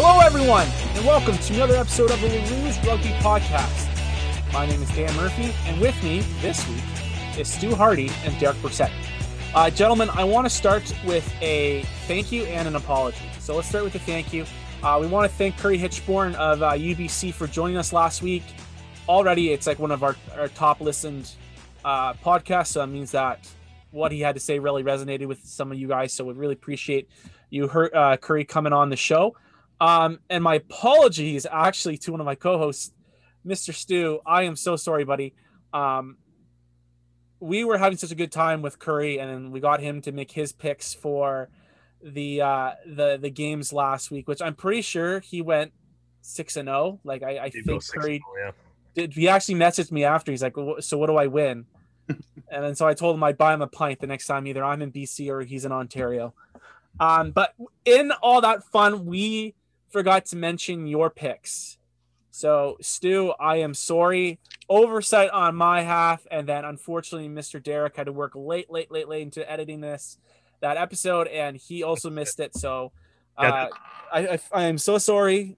Hello, everyone, and welcome to another episode of the Rouge Rugby podcast. My name is Dan Murphy, and with me this week is Stu Hardy and Derek Brissett. Gentlemen, I want to start with a thank you and an apology. So let's start with the thank you. We want to thank Curry Hitchborn of UBC for joining us last week. Already, it's like one of our top listened podcasts, so it means that what he had to say really resonated with some of you guys. So we really appreciate you, Curry, coming on the show. And my apologies actually to one of my co-hosts, Mr. Stu. I am so sorry, buddy. We were having such a good time with Curry, and then we got him to make his picks for the games last week, which I'm pretty sure he went 6-0. Like I think Curry did. He actually messaged me after. He's like, "So what do I win?" And then so I told him I'd buy him a pint the next time either I'm in BC or he's in Ontario. But in all that fun, we forgot to mention your picks. So, Stu, I am sorry. Oversight on my half, and then unfortunately, Mr. Derek had to work late into editing that episode, and he also missed it. So, I am so sorry.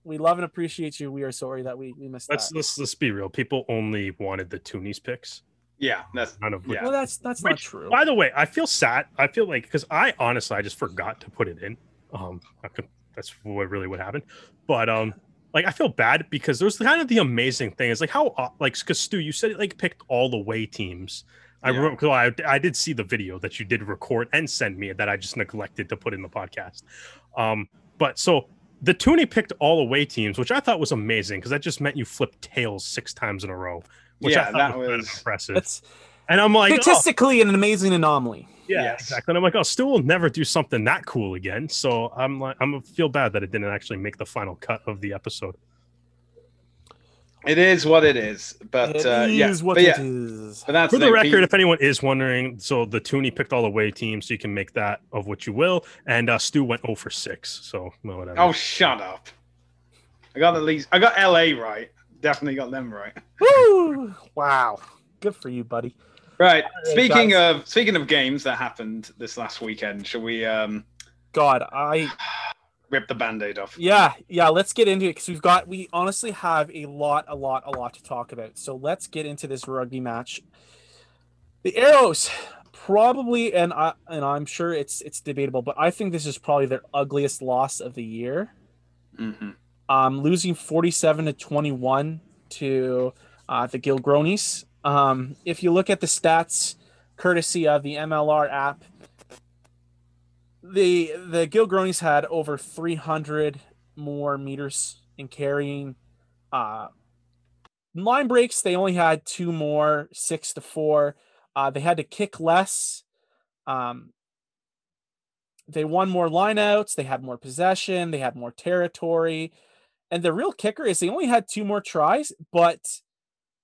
We love and appreciate you. We are sorry that we missed that. Let's be real. People only wanted the Toonies picks. Yeah, that's none of Well, that's not true. By the way, I feel sad. I feel like because I just forgot to put it in. That's what happened. But like I feel bad because there's kind of the amazing thing is like how because Stu, you said it picked all the away teams. I did see the video that you did record and send me that I just neglected to put in the podcast. But so the Toonie picked all away teams, which I thought was amazing because that just meant you flipped tails 6 times in a row. Which I thought was kind of impressive. And I'm like, statistically an amazing anomaly. Yeah, yes. Exactly. And I'm like, Stu will never do something that cool again. So I'm gonna feel bad that it didn't actually make the final cut of the episode. It is what it is, but it is. But that's for the record, if anyone is wondering, so the Toonie picked all away teams, so you can make that of what you will. And Stu went 0 for 6. So whatever. Oh, shut up! I got LA right. Definitely got them right. Woo! Wow, good for you, buddy. Right. Speaking of games that happened this last weekend, shall we? Rip the Band-Aid off. Yeah. Let's get into it because we honestly have a lot to talk about. So let's get into this rugby match. The Arrows probably, and I'm sure it's debatable, but I think this is probably their ugliest loss of the year. Mm-hmm. Losing 47-21 to the Gilgronis. If you look at the stats, courtesy of the MLR app, the Gilgronis had over 300 more meters in carrying. Line breaks, they only had 2 more, 6-4. They had to kick less. They won more lineouts. They had more possession. They had more territory. And the real kicker is they only had 2 more tries, but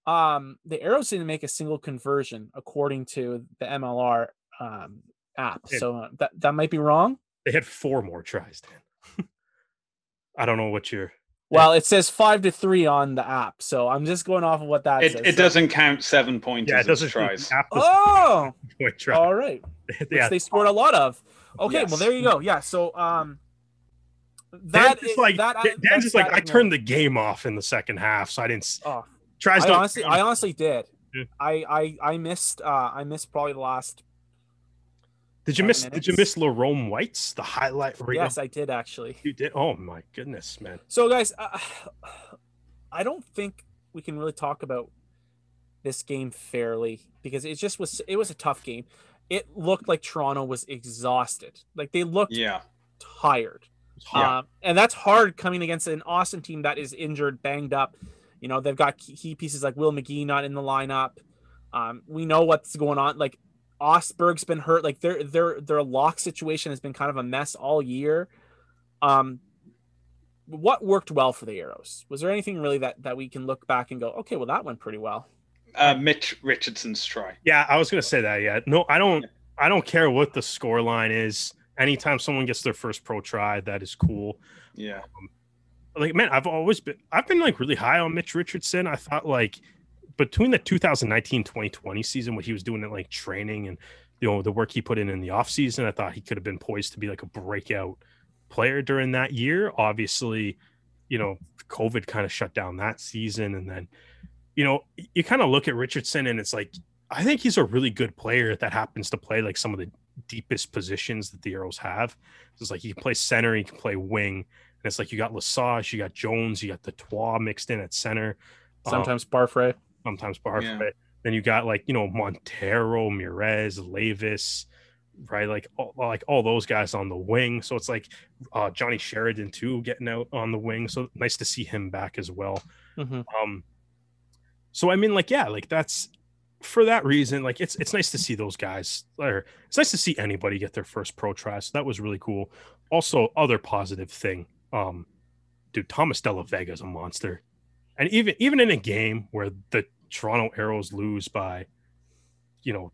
the Arrows didn't make a single conversion according to the MLR app. So that might be wrong. They had 4 more tries, Dan. I don't know what you're... Well, it says 5-3 on the app, so I'm just going off of what that says. It doesn't count 7 pointers as tries. Oh! All right. Which they scored a lot of. Okay, yes. Well, there you go. Yeah, so... Dan's just like, I turned the game off in the second half, so I didn't... I honestly did. Yeah. I missed probably the last... Did you miss Larome White's the highlight reel? Yes, I did actually. You did? Oh my goodness, man. So guys, I don't think we can really talk about this game fairly because it was a tough game. It looked like Toronto was exhausted. Like they looked tired. Yeah. And that's hard coming against an Austin team that is injured, banged up. You know, they've got key pieces like Will McGee not in the lineup. We know what's going on. Like Osberg's been hurt. Like their lock situation has been kind of a mess all year. What worked well for the Arrows? Was there anything really that we can look back and go, okay, well that went pretty well? Mitch Richardson's try. Yeah, I was going to say that. Yeah, no, I don't care what the score line is. Anytime someone gets their first pro try, that is cool. Yeah. Like, man, I've been like really high on Mitch Richardson. I thought like between the 2019-2020 season, what he was doing in like training and the work he put in the off season, I thought he could have been poised to be like a breakout player during that year. Obviously, COVID kind of shut down that season. And then, you kind of look at Richardson and it's like, I think he's a really good player that happens to play like some of the deepest positions that the Arrows have. It's like he can play center, he can play wing. And it's like you got Lesage, you got Jones, you got the Detroit mixed in at center. Sometimes Barfrey. Yeah. Then you got like, Montero, Mirez, Levis, right? Like all those guys on the wing. So it's like Johnny Sheridan too getting out on the wing. So nice to see him back as well. Mm-hmm. So I mean, like, yeah, like that's for that reason. Like it's nice to see those guys. Or it's nice to see anybody get their first pro try. So that was really cool. Also, other positive thing, dude, Thomas Della Vega is a monster. And even in a game where the Toronto Arrows lose by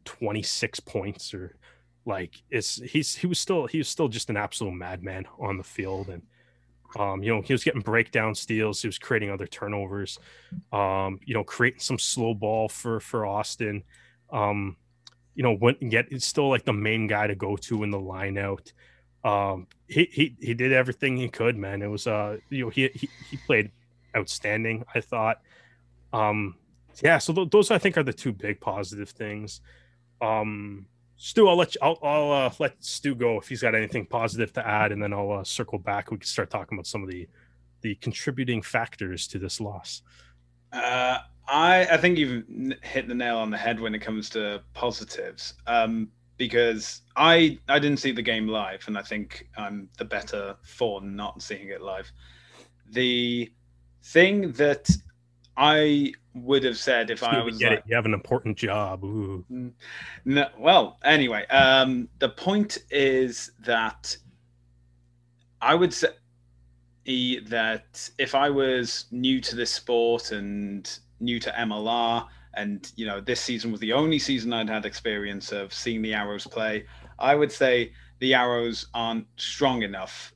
26 points, or like he was still just an absolute madman on the field. And he was getting breakdown steals, he was creating other turnovers, creating some slow ball for Austin. Went and it's still like the main guy to go to in the line out. He did everything he could, man. It was he played outstanding, I thought. So those I think are the two big positive things. Stu, I'll let Stu go if he's got anything positive to add, and then I'll circle back. We can start talking about some of the contributing factors to this loss. I think you've hit the nail on the head when it comes to positives, because I didn't see the game live, and I think I'm the better for not seeing it live. The thing that I would have said if I was you have an important job. Ooh. No, well, anyway, the point is that I would say that if I was new to this sport and new to MLR, and this season was the only season I'd had experience of seeing the Arrows play, I would say the Arrows aren't strong enough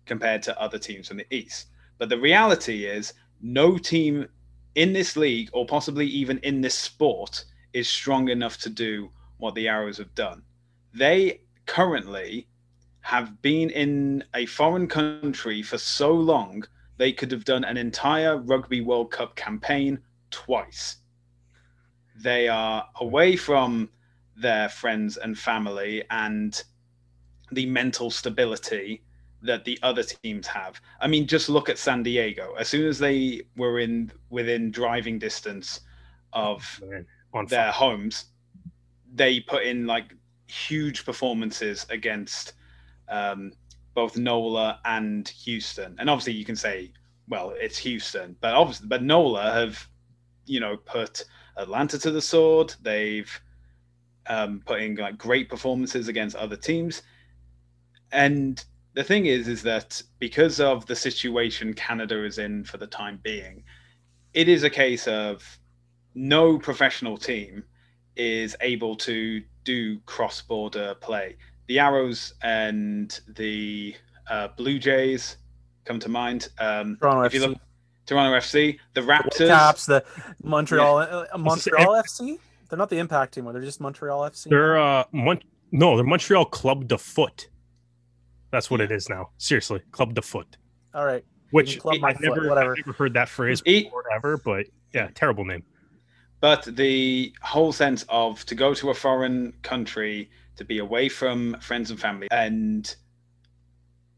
compared to other teams in the East. But the reality is no team in this league, or possibly even in this sport, is strong enough to do what the Arrows have done. They currently have been in a foreign country for so long, they could have done an entire Rugby World Cup campaign twice. They are away from their friends and family and the mental stability that the other teams have. I mean, just look at San Diego. As soon as they were within driving distance of their homes, they put in like huge performances against both NOLA and Houston. And obviously you can say, well, it's Houston, but NOLA have, put Atlanta to the sword. They've put in like great performances against other teams. And the thing is that because of the situation Canada is in for the time being, it is a case of no professional team is able to do cross-border play. The Arrows and the Blue Jays come to mind. Toronto FC. Toronto FC, the Raptors, the Caps, the Montreal FC. They're not the Impact team, they're just Montreal FC. They're they're Montreal Club de Foot. That's what it is now. Seriously, Club de Foot. All right. Which I've never heard that phrase before ever, but yeah, terrible name. But the whole sense of to go to a foreign country, to be away from friends and family, and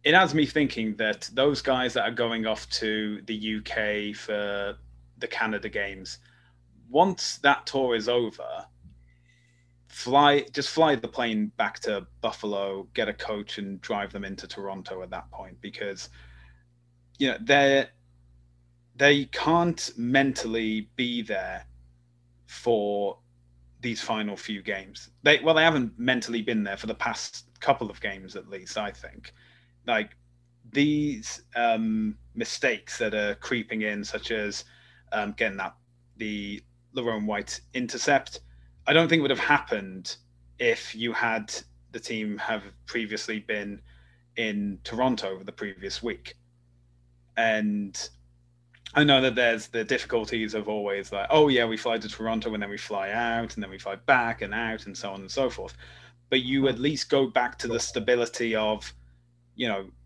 it has me thinking that those guys that are going off to the UK for the Canada games, once that tour is over, fly the plane back to Buffalo, get a coach and drive them into Toronto at that point, because they can't mentally be there for these final few games. They haven't mentally been there for the past couple of games, at least, I think. Like these mistakes that are creeping in, such as getting the Lerone White intercept, I don't think would have happened if you had the team have previously been in Toronto the previous week. And I know that there's the difficulties of always like, oh yeah, we fly to Toronto and then we fly out and then we fly back and out and so on and so forth. But you at least go back to the stability of,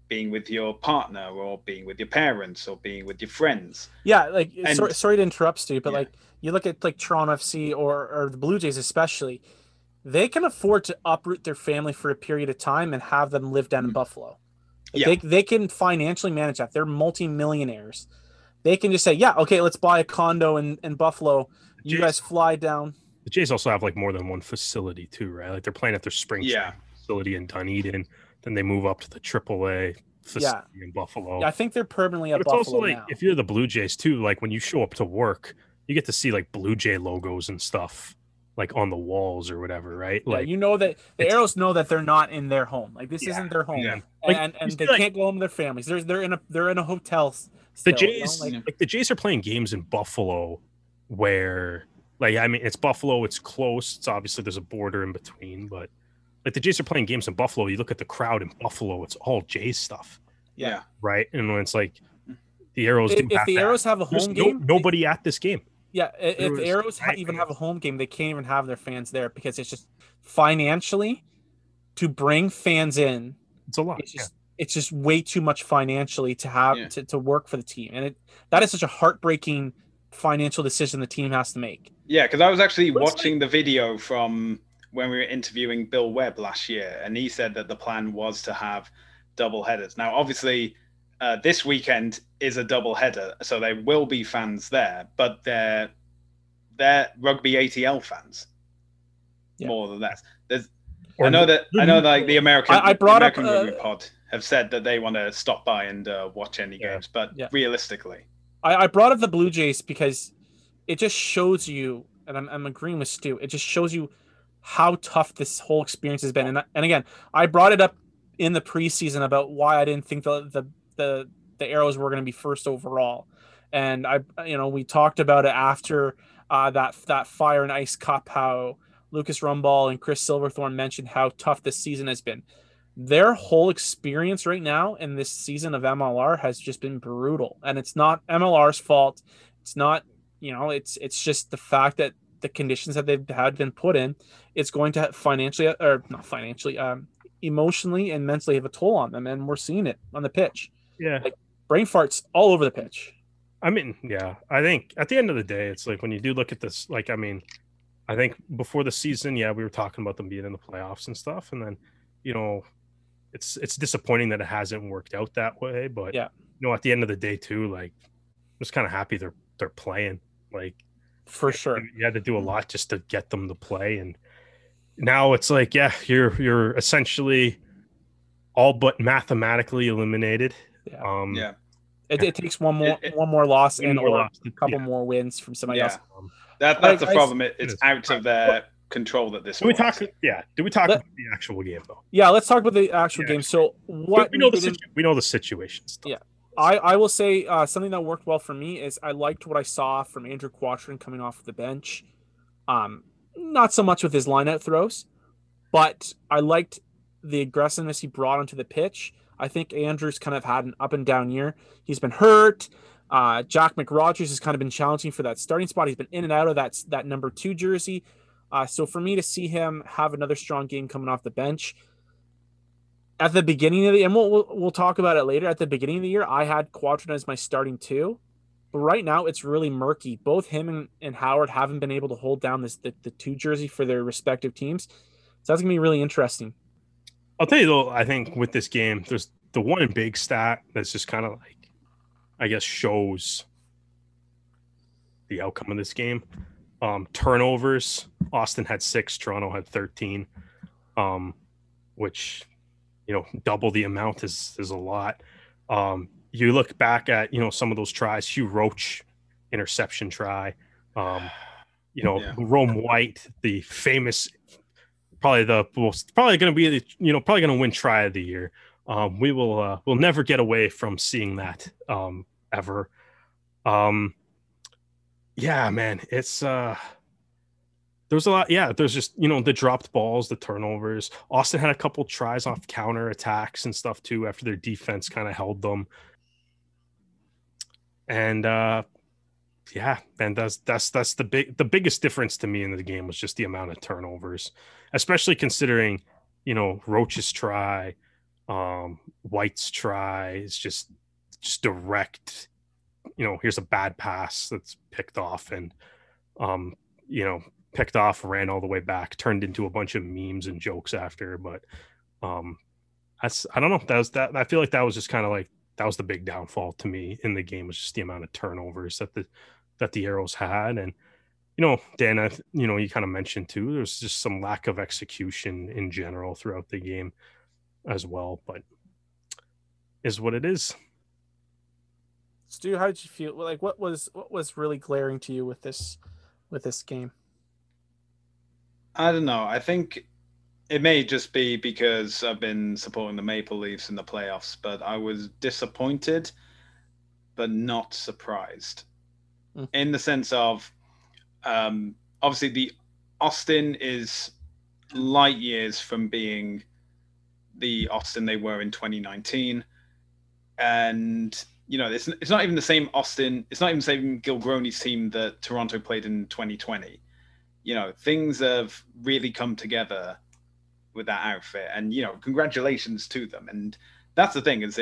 being with your partner or being with your parents or being with your friends. Yeah, like sorry to interrupt, Steve, but like you look at like Toronto FC or the Blue Jays especially, they can afford to uproot their family for a period of time and have them live down in Buffalo. Like they can financially manage that. They're multi-millionaires. They can just say, yeah, okay, let's buy a condo in Buffalo. You guys fly down. The Jays also have like more than one facility too, right? Like they're playing at their spring training facility in Dunedin. Then they move up to the AAA facility in Buffalo. Yeah, I think they're permanently at Buffalo it's also like now. if you're the Blue Jays too, like when you show up to work, you get to see like Blue Jay logos and stuff like on the walls or whatever, right? Like you know that the Arrows know that they're not in their home. Like this isn't their home, and they can't go home to their families. They're in a hotel. Still, the Jays, like the Jays are playing games in Buffalo where, like, I mean, it's Buffalo, it's close. It's obviously there's a border in between, but like the Jays are playing games in Buffalo. You look at the crowd in Buffalo, it's all Jays stuff. Yeah. Right. And when it's like the Arrows, if the Arrows have a home game, nobody at this game. Yeah. If the Arrows even have a home game, they can't even have their fans there because it's just financially to bring fans in. It's a lot. It's just way too much financially to have to work for the team. And that is such a heartbreaking financial decision the team has to make. Yeah, because I was actually watching the video from when we were interviewing Bill Webb last year, and he said that the plan was to have double headers. Now, obviously, this weekend is a double header, so there will be fans there, but they're rugby ATL fans more than that. I know that like the American Rugby Pod have said that they want to stop by and watch any games, but realistically, I brought up the Blue Jays because it just shows you, and I'm agreeing with Stu, it just shows you how tough this whole experience has been. And again, I brought it up in the preseason about why I didn't think the Arrows were going to be first overall, and we talked about it after that Fire and Ice Cup, how Lucas Rumball and Chris Silverthorne mentioned how tough this season has been. Their whole experience right now in this season of MLR has just been brutal, and it's not MLR's fault. It's not, it's just the fact that the conditions that they've had been put in, it's going to emotionally and mentally have a toll on them, and we're seeing it on the pitch. Yeah, like brain farts all over the pitch. I mean, I think at the end of the day, it's like when you do look at this, like, I mean, I think before the season, we were talking about them being in the playoffs and stuff, and then, it's disappointing that it hasn't worked out that way. But at the end of the day, too, like, I'm just kind of happy they're playing. Like, for sure, you had to do a lot just to get them to play, and now it's like, you're essentially all but mathematically eliminated. It takes one more loss and a couple more wins from somebody else. That's the problem. It's out of their control at this point. Do we talk about the actual game though? Yeah, let's talk about the actual game. So what we know the situation stuff. Yeah. I will say something that worked well for me is I liked what I saw from Andrew Quattrin coming off the bench. Not so much with his line-out throws, but I liked the aggressiveness he brought onto the pitch. I think Andrew's kind of had an up and down year. He's been hurt. Jack McRogers has kind of been challenging for that starting spot. He's been in and out of that number 2 jersey. So for me to see him have another strong game coming off the bench at the beginning of and we'll talk about it later. At the beginning of the year, I had Quattrin as my starting 2, but right now it's really murky. Both him and Howard haven't been able to hold down the 2 jersey for their respective teams. So that's gonna be really interesting. I'll tell you though, I think with this game, there's the one big stat that's just kind of like, I guess, shows the outcome of this game. Turnovers. Austin had 6, Toronto had 13, which, double the amount is a lot. You look back at, some of those tries, Hugh Roach interception try, Rome White, the famous, probably going to be probably going to win try of the year. We'll never get away from seeing that ever. Man, it's there's a lot. There's just the dropped balls, the turnovers. Austin had a couple tries off counter attacks and stuff too after their defense kind of held them. And and that's the biggest difference to me in the game was just the amount of turnovers, especially considering Roach's try, White's try is just direct. Here's a bad pass that's picked off and picked off, ran all the way back, turned into a bunch of memes and jokes after. But I don't know. I feel like that was just kind of like that was the big downfall to me in the game, was just the amount of turnovers that the Arrows had. And Dan, you kind of mentioned too, there's just some lack of execution in general throughout the game as well. But is what it is. Stu, how did you feel? Like, what was really glaring to you with this game? I don't know. I think it may just be because I've been supporting the Maple Leafs in the playoffs, but I was disappointed, but not surprised, in the sense of, obviously the Austin is light years from being the Austin they were in 2019, and it's not even the same Austin. It's not even the same Gilgroni's team that Toronto played in 2020. Things have really come together with that outfit, and congratulations to them. And that's the thing, is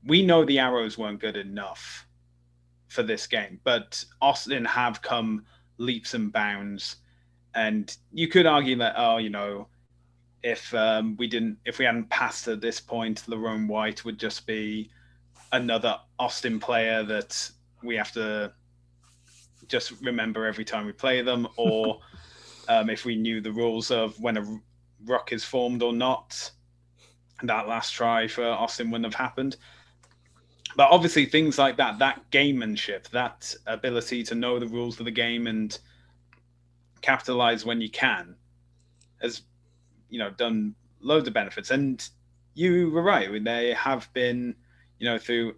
we know the Arrows weren't good enough for this game, but Austin have come leaps and bounds. And you could argue that, if we hadn't passed at this point, Lerone White would just be another Austin player that we have to just remember every time we play them, or if we knew the rules of when a ruck is formed or not, that last try for Austin wouldn't have happened. But obviously things like that gamemanship, that ability to know the rules of the game and capitalize when you can, has done loads of benefits. And you were right, they have been through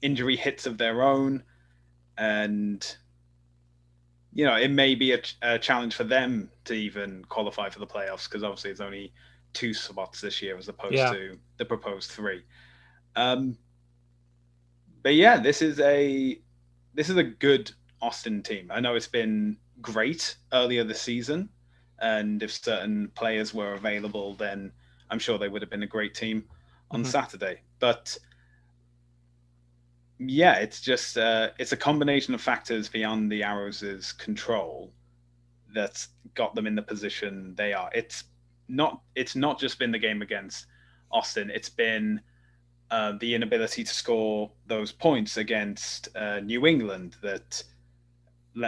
injury hits of their own, and it may be a challenge for them to even qualify for the playoffs, because obviously it's only 2 spots this year as opposed to the proposed 3. But yeah, this is a good Austin team. I know it's been great earlier this season, and if certain players were available, then I'm sure they would have been a great team on Saturday. But yeah, it's just it's a combination of factors beyond the Arrows' control that's got them in the position they are. It's not just been the game against Austin. It's been the inability to score those points against New England that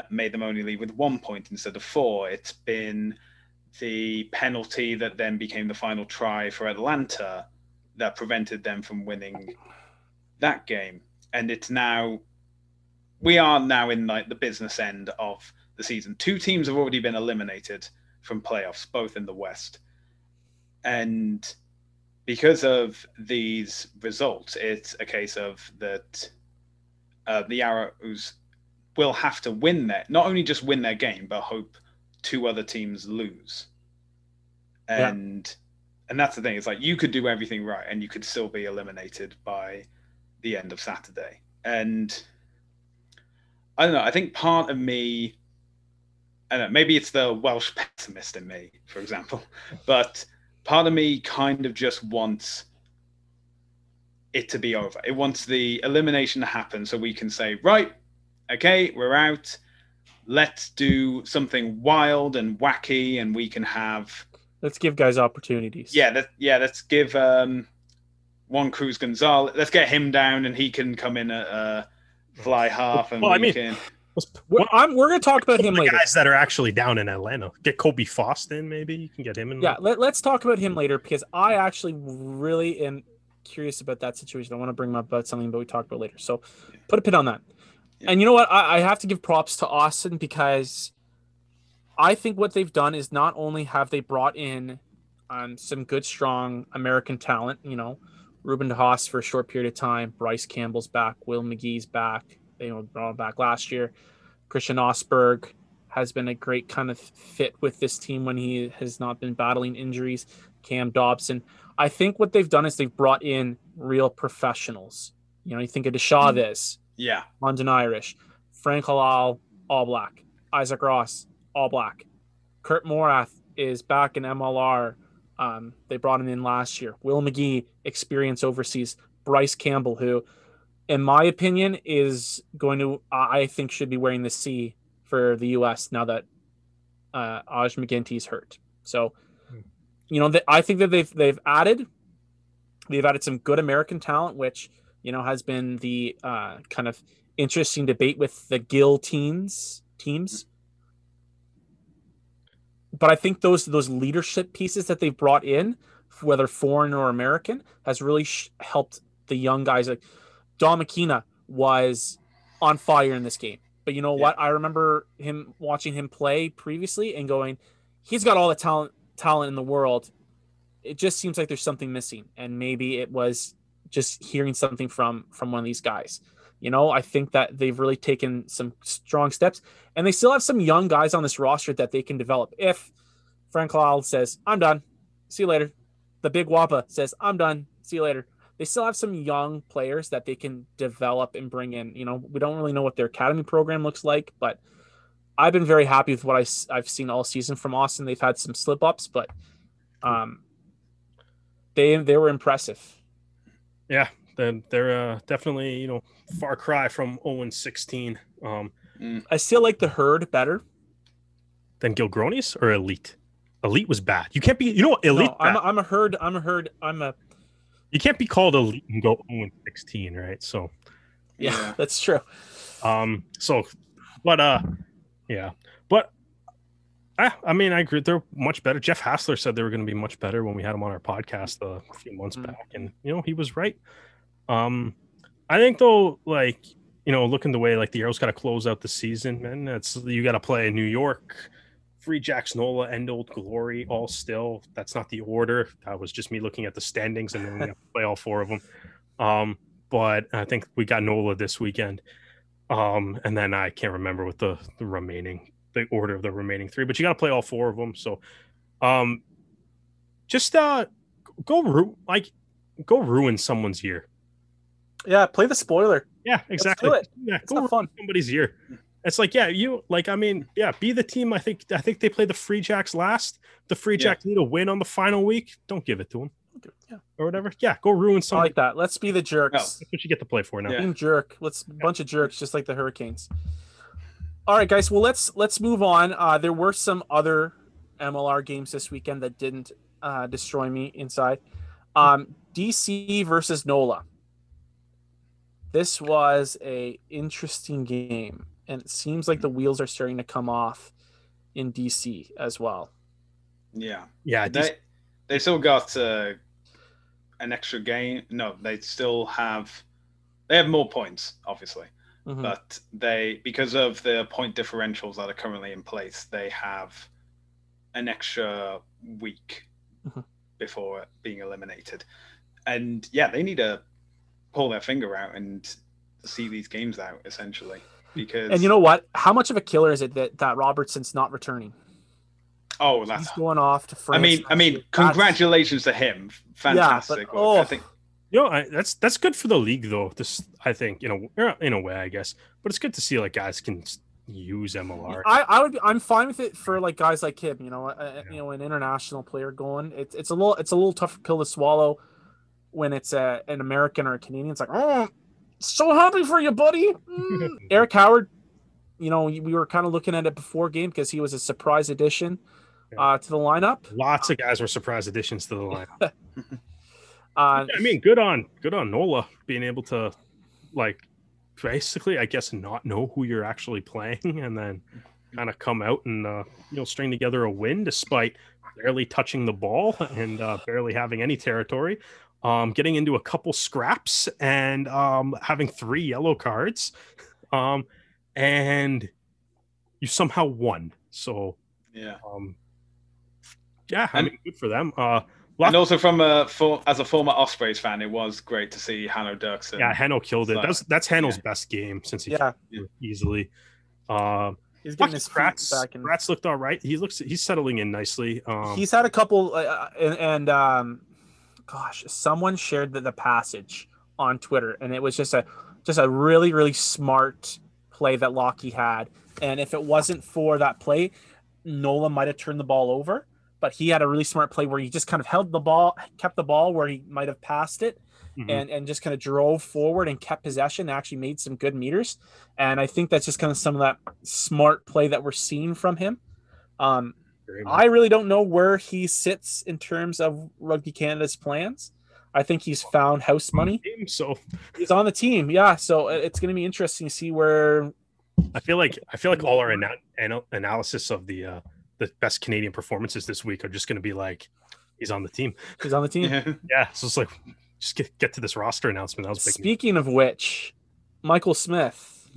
made them only leave with 1 point instead of 4. It's been the penalty that then became the final try for Atlanta that prevented them from winning that game. And we are now in like the business end of the season. 2 teams have already been eliminated from playoffs, both in the West. And because of these results, it's a case of that the Arrows will have to win not only just win their game, but hope 2 other teams lose. And that's the thing. It's like you could do everything right and you could still be eliminated by the end of Saturday. And I don't know, I think part of me, I don't know, maybe it's the Welsh pessimist in me, for example, but part of me kind of just wants it to be over. It wants the elimination to happen so we can say, right, okay, we're out. Let's do something wild and wacky, and we can have... Let's give guys opportunities. Let's give Juan Cruz Gonzalez. Let's get him down, and he can come in at fly half, and we're going to talk about him later. Guys that are actually down in Atlanta, get Kobe Faust in. Maybe you can get him in. Yeah, let's talk about him later, because I actually really am curious about that situation. I want to bring up about something that we talked about later. So put a pin on that. Yeah. And you know what? I have to give props to Austin, because I think what they've done is not only have they brought in some good, strong American talent, Ruben DeHaas for a short period of time, Bryce Campbell's back, Will McGee's back, they brought him back last year. Christian Osberg has been a great kind of fit with this team when he has not been battling injuries. Cam Dobson. I think what they've done is they've brought in real professionals. You think of Deshaviz, London Irish, Frank Halal, All Black, Isaac Ross, All Black. Kurt Morath is back in MLR They brought him in last year. Will McGee, experience overseas. Bryce Campbell, who, in my opinion, is going to, I think, should be wearing the C for the U.S. now that Aj McGinty's hurt. So, I think that they've added some good American talent, which has been the kind of interesting debate with the Gill teams. But I think those leadership pieces that they've brought in, whether foreign or American, has really helped the young guys. Like Don McKenna was on fire in this game. But you know what? I remember watching him play previously and going, he's got all the talent in the world. It just seems like there's something missing. And maybe it was just hearing something from one of these guys. I think that they've really taken some strong steps, and they still have some young guys on this roster that they can develop. If Frank Lyle says, I'm done, see you later. The Big Wappa says, I'm done, see you later. They still have some young players that they can develop and bring in. We don't really know what their academy program looks like, but I've been very happy with what I've seen all season from Austin. They've had some slip-ups, but they were impressive. Yeah, they're definitely, far cry from 0-16. I still like the Herd better than Gilgronis or Elite. Elite was bad. You can't be, Elite. No, I'm a Herd. You can't be called Elite and go 0-16, right? So, yeah, that's true. Yeah, but I mean, I agree. They're much better. Jeff Hassler said they were going to be much better when we had him on our podcast a few months back, and he was right. I think though, looking the way the Arrows got to close out the season, man, you got to play New York, Free Jacks, NOLA, and Old Glory all still. That's not the order. That was just me looking at the standings, and then we have to play all four of them. But I think we got NOLA this weekend, and then I can't remember what the order of the remaining three. But you got to play all four of them. So, just go ruin someone's year. Yeah, play the spoiler. Yeah, exactly. Let's do it. Yeah, it's go fun. Somebody's year. It's be the team. I think they played the Free Jacks last. The Free Jacks need a win on the final week. Don't give it to them. Yeah. Or whatever. Yeah, go ruin something. I like that. Let's be the jerks. No, that's what you get to play for now. Yeah. Team jerk. Bunch of jerks, just like the Hurricanes. All right, guys. Well, let's move on. There were some other MLR games this weekend that didn't destroy me inside. DC versus NOLA. This was a interesting game, and it seems like the wheels are starting to come off in DC as well. Yeah. They still got an extra game. No, they have more points, obviously, but because of the point differentials that are currently in place, they have an extra week before being eliminated, and they need to pull their finger out and see these games out, essentially. And you know what? How much of a killer is it that Robertson's not returning? Oh, he's going off to France. I mean, congratulations to him. Fantastic. Yeah, I think. That's good for the league, though. I think, in a way, I guess. But it's good to see guys can use MLR. I'm fine with it for guys like him. An international player going. It's a little tough pill to swallow when it's an American or a Canadian. It's so happy for you, buddy. Eric Howard, we were kind of looking at it before game because he was a surprise addition to the lineup. Lots of guys were surprise additions to the lineup. I mean, good on NOLA being able to basically, I guess, not know who you're actually playing and then kind of come out and string together a win despite barely touching the ball and barely having any territory. Getting into a couple scraps and having 3 yellow cards, and you somehow won. So I mean, good for them. And also as a former Ospreys fan, it was great to see Hanno Dirksen. Yeah, Hanno killed it. That's Hanno's best game since he easily. He's getting his feet back. Rats looked all right. He's settling in nicely. He's had a couple gosh, someone shared the passage on Twitter, and it was just a really, really smart play that Lockie had. And if it wasn't for that play, NOLA might have turned the ball over. but he had a really smart play where he just kind of held the ball, kept the ball where he might have passed it, and just kind of drove forward and kept possession, actually made some good meters. And I think that's just kind of some of that smart play that we're seeing from him. I really don't know where he sits in terms of Rugby Canada's plans. I think he's found house money. So he's on the team. Yeah. So it's going to be interesting to see where. I feel like all our analysis of the best Canadian performances this week are just going to be like, he's on the team. He's on the team. Yeah. So it's like, just get to this roster announcement. That was Speaking of which, Michael Smith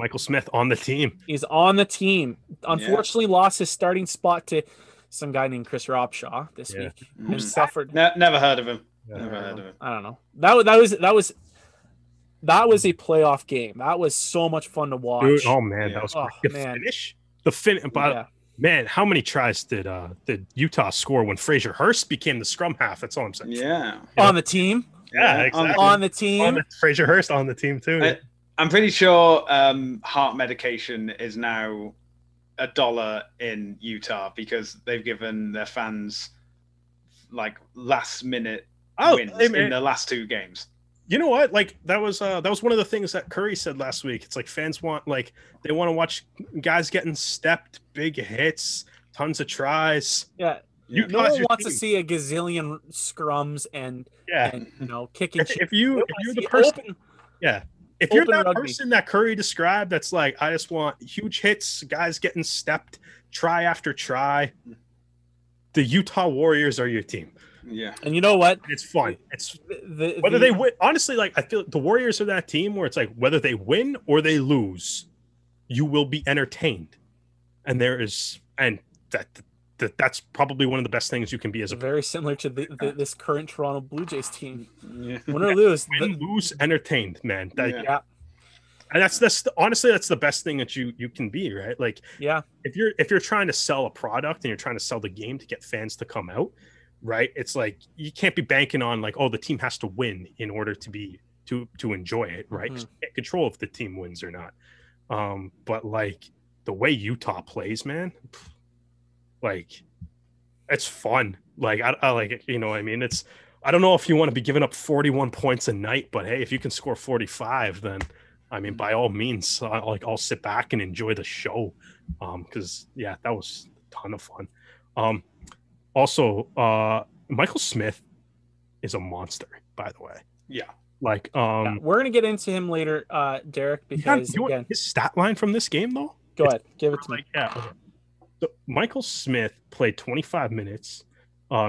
on the team. He's on the team. Unfortunately, lost his starting spot to some guy named Chris Robshaw this week. And suffered. Never heard of him. I don't know. That was a playoff game. That was so much fun to watch. Dude, oh man, that was great. Finish. Man, how many tries did Utah score when Fraser Hurst became the scrum half? That's all I'm saying. Yeah. On the team. Yeah, exactly. On the team. Fraser Hurst on the team too. I'm pretty sure heart medication is now $1 in Utah because they've given their fans like last minute wins in the last 2 games. You know what? Like that was one of the things that Curry said last week. It's like fans want they want to watch guys getting stepped, big hits, tons of tries. Yeah. No one wants to see a gazillion scrums and kicking. If you're the person, if you're that person that Curry described, that's like, I just want huge hits, guys getting stepped, try after try. The Utah Warriors are your team. Yeah, and you know what? It's fun. It's whether they win. Honestly, like I feel the Warriors are that team where it's like whether they win or they lose, you will be entertained, and that's probably one of the best things you can be as a very similar to this current Toronto Blue Jays team. Yeah. Win or lose, lose, entertained, man. And that's honestly that's the best thing that you can be, right? Like, if you're trying to sell a product and you're trying to sell the game to get fans to come out, right? It's like you can't be banking on like, oh, the team has to win in order to enjoy it, right? You can't control if the team wins or not. But like the way Utah plays, man. Like, it's fun. Like, I like it. You know what I mean? I don't know if you want to be giving up 41 points a night, but hey, if you can score 45, then I mean, by all means, I'll sit back and enjoy the show. Because that was a ton of fun. Also, Michael Smith is a monster, by the way. Yeah. Like, we're gonna get into him later, Derek, because again, his stat line from this game though. Go ahead, give it to me. Yeah. So Michael Smith played 25 minutes.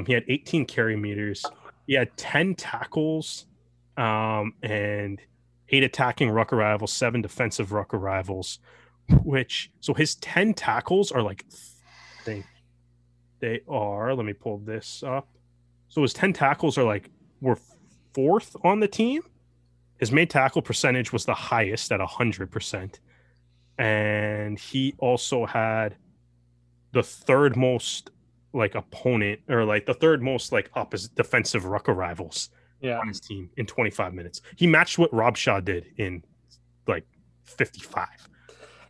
He had 18 carry meters. He had 10 tackles, and 8 attacking ruck arrivals, 7 defensive ruck arrivals. So his 10 tackles are like, I think they are. Let me pull this up. So his 10 tackles were 4th on the team. His made tackle percentage was the highest at 100%, and he also had the 3rd most opponent, or the 3rd most opposite defensive ruck arrivals on his team in 25 minutes. He matched what Robshaw did in 55.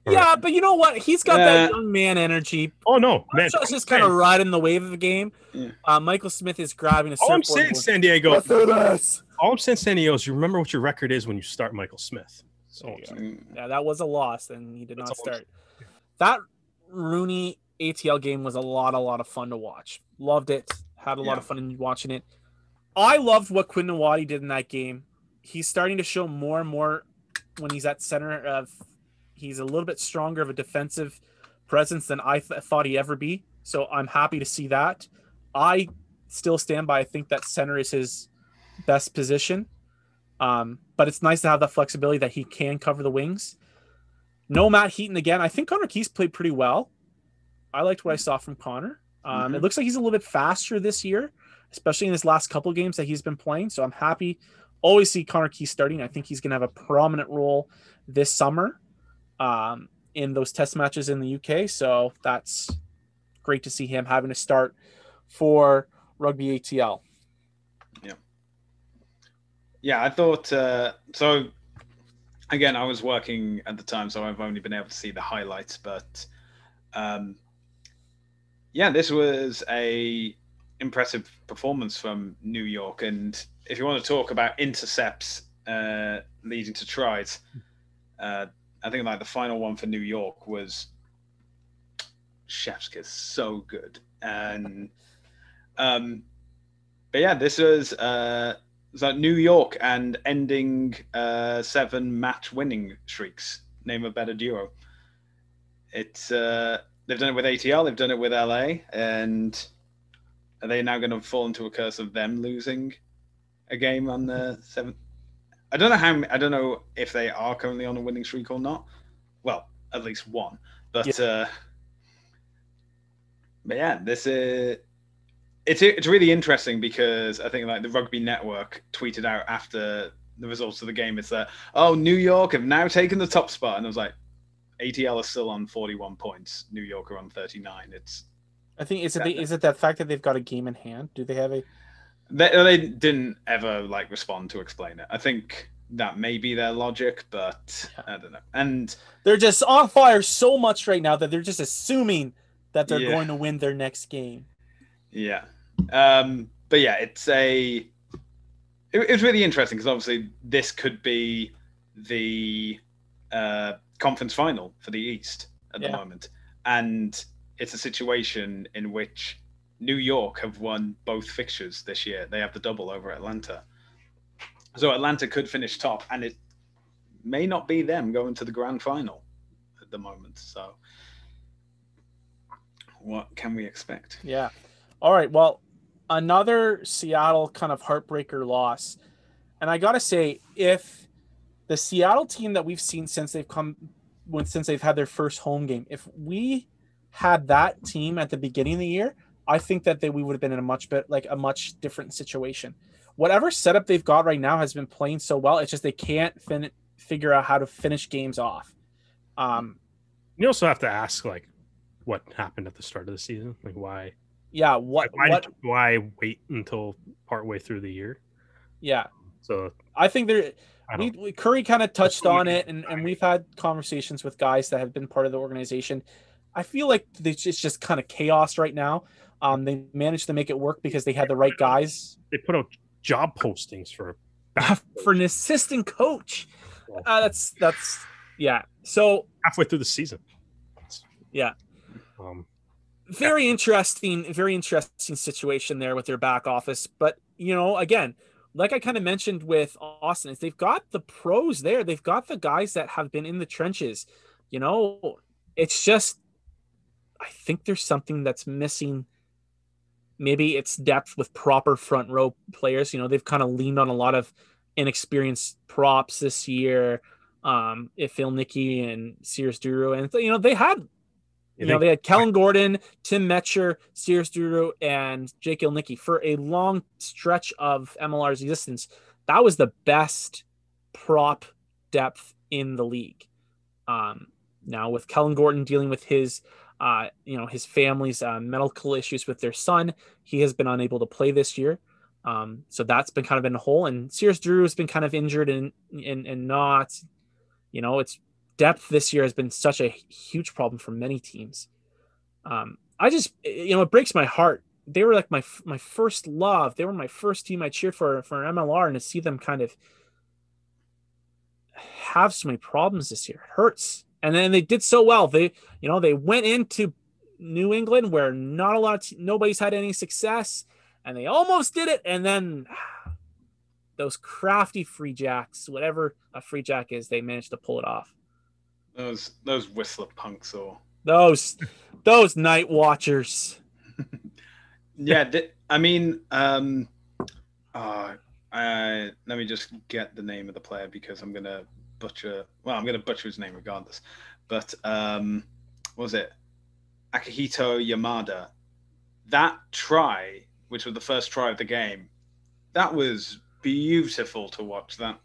Yeah, but you know what? He's got that young man energy. Oh no, man! Robshaw's just kind of riding the wave of the game. Yeah. Michael Smith is grabbing a surfboard. All I'm saying, San Diego. All I'm saying, San Diego, is you remember what your record is when you start Michael Smith. So that was a loss, and he did not start. That Rooney ATL game was a lot of fun to watch. Loved it. Had a lot of fun in watching it. I loved what Quinn Nwadi did in that game. He's starting to show more and more when he's at center. He's a little bit stronger of a defensive presence than I thought he'd ever be. So I'm happy to see that. I still stand by. I think that center is his best position. But it's nice to have that flexibility that he can cover the wings. No Matt Heaton again. I think Connor Keys played pretty well. I liked what I saw from Connor. It looks like he's a little bit faster this year, especially in his last couple games that he's been playing. So I'm happy. Always see Connor Keys starting. I think he's going to have a prominent role this summer in those test matches in the UK. So that's great to see him having to start for Rugby ATL. Yeah, I thought so. Again, I was working at the time, so I've only been able to see the highlights. But this was a impressive performance from New York. And if you want to talk about intercepts leading to tries, I think like the final one for New York was chef's kiss, so good. And but yeah, this was like New York and ending 7 match winning streaks. Name a better duo. It's they've done it with ATL, they've done it with LA, and are they now going to fall into a curse of them losing a game on the 7th? I don't know if they are currently on a winning streak or not. Well, at least one. But yeah, this is it's really interesting because I think like the Rugby Network tweeted out after the results of the game, it's that New York have now taken the top spot, and I was like, ATL are still on 41 points, New York are on 39. I think is it that fact that they've got a game in hand? Do they have a? They didn't ever like respond to explain it. I think that may be their logic, but I don't know. And they're just on fire so much right now that they're just assuming that they're going to win their next game. Yeah. But yeah, it's really interesting because obviously this could be the conference final for the East at the moment. And it's a situation in which New York have won both fixtures this year. They have the double over Atlanta. So Atlanta could finish top, and it may not be them going to the grand final at the moment. So what can we expect? Yeah. All right. Well, another Seattle kind of heartbreaker loss. And I got to say, if the Seattle team that we've seen since they've had their first home game, if we had that team at the beginning of the year, I think that we would have been in a much different situation. Whatever setup they've got right now has been playing so well. It's just they can't figure out how to finish games off. You also have to ask, like, what happened at the start of the season? Like, why? Yeah, why wait until partway through the year? Yeah. So I think Curry kind of touched on it, and we've had conversations with guys that have been part of the organization. I feel like it's just kind of chaos right now. They managed to make it work because they had the right guys. They put out job postings for an assistant coach. That's So halfway through the season. Yeah. Very interesting situation there with their back office. But, again, like I kind of mentioned with Austin, is they've got the pros there. They've got the guys that have been in the trenches. It's just, I think there's something that's missing. Maybe it's depth with proper front row players. They've kind of leaned on a lot of inexperienced props this year. Phil Nicky and Sears Duro. And, they had they had Kellen Gordon, Tim Metcher, Sears Duro, and Jake Ilnicki for a long stretch of MLR's existence. That was the best prop depth in the league. Now with Kellen Gordon dealing with his family's medical issues with their son, he has been unable to play this year. So that's been kind of in a hole. And Sears Duro has been kind of injured and not, it's depth this year has been such a huge problem for many teams. It breaks my heart. They were like my first love. They were my first team I cheered for MLR, and to see them kind of have so many problems this year, it hurts. And then they did so well. They went into New England where nobody's had any success, and they almost did it. And then those crafty free jacks, whatever a free jack is, they managed to pull it off. Those Whistler punks, or those night watchers. Yeah, let me just get the name of the player because I'm gonna butcher his name regardless. But what was it? Akihito Yamada. That try, which was the first try of the game, that was beautiful to watch. That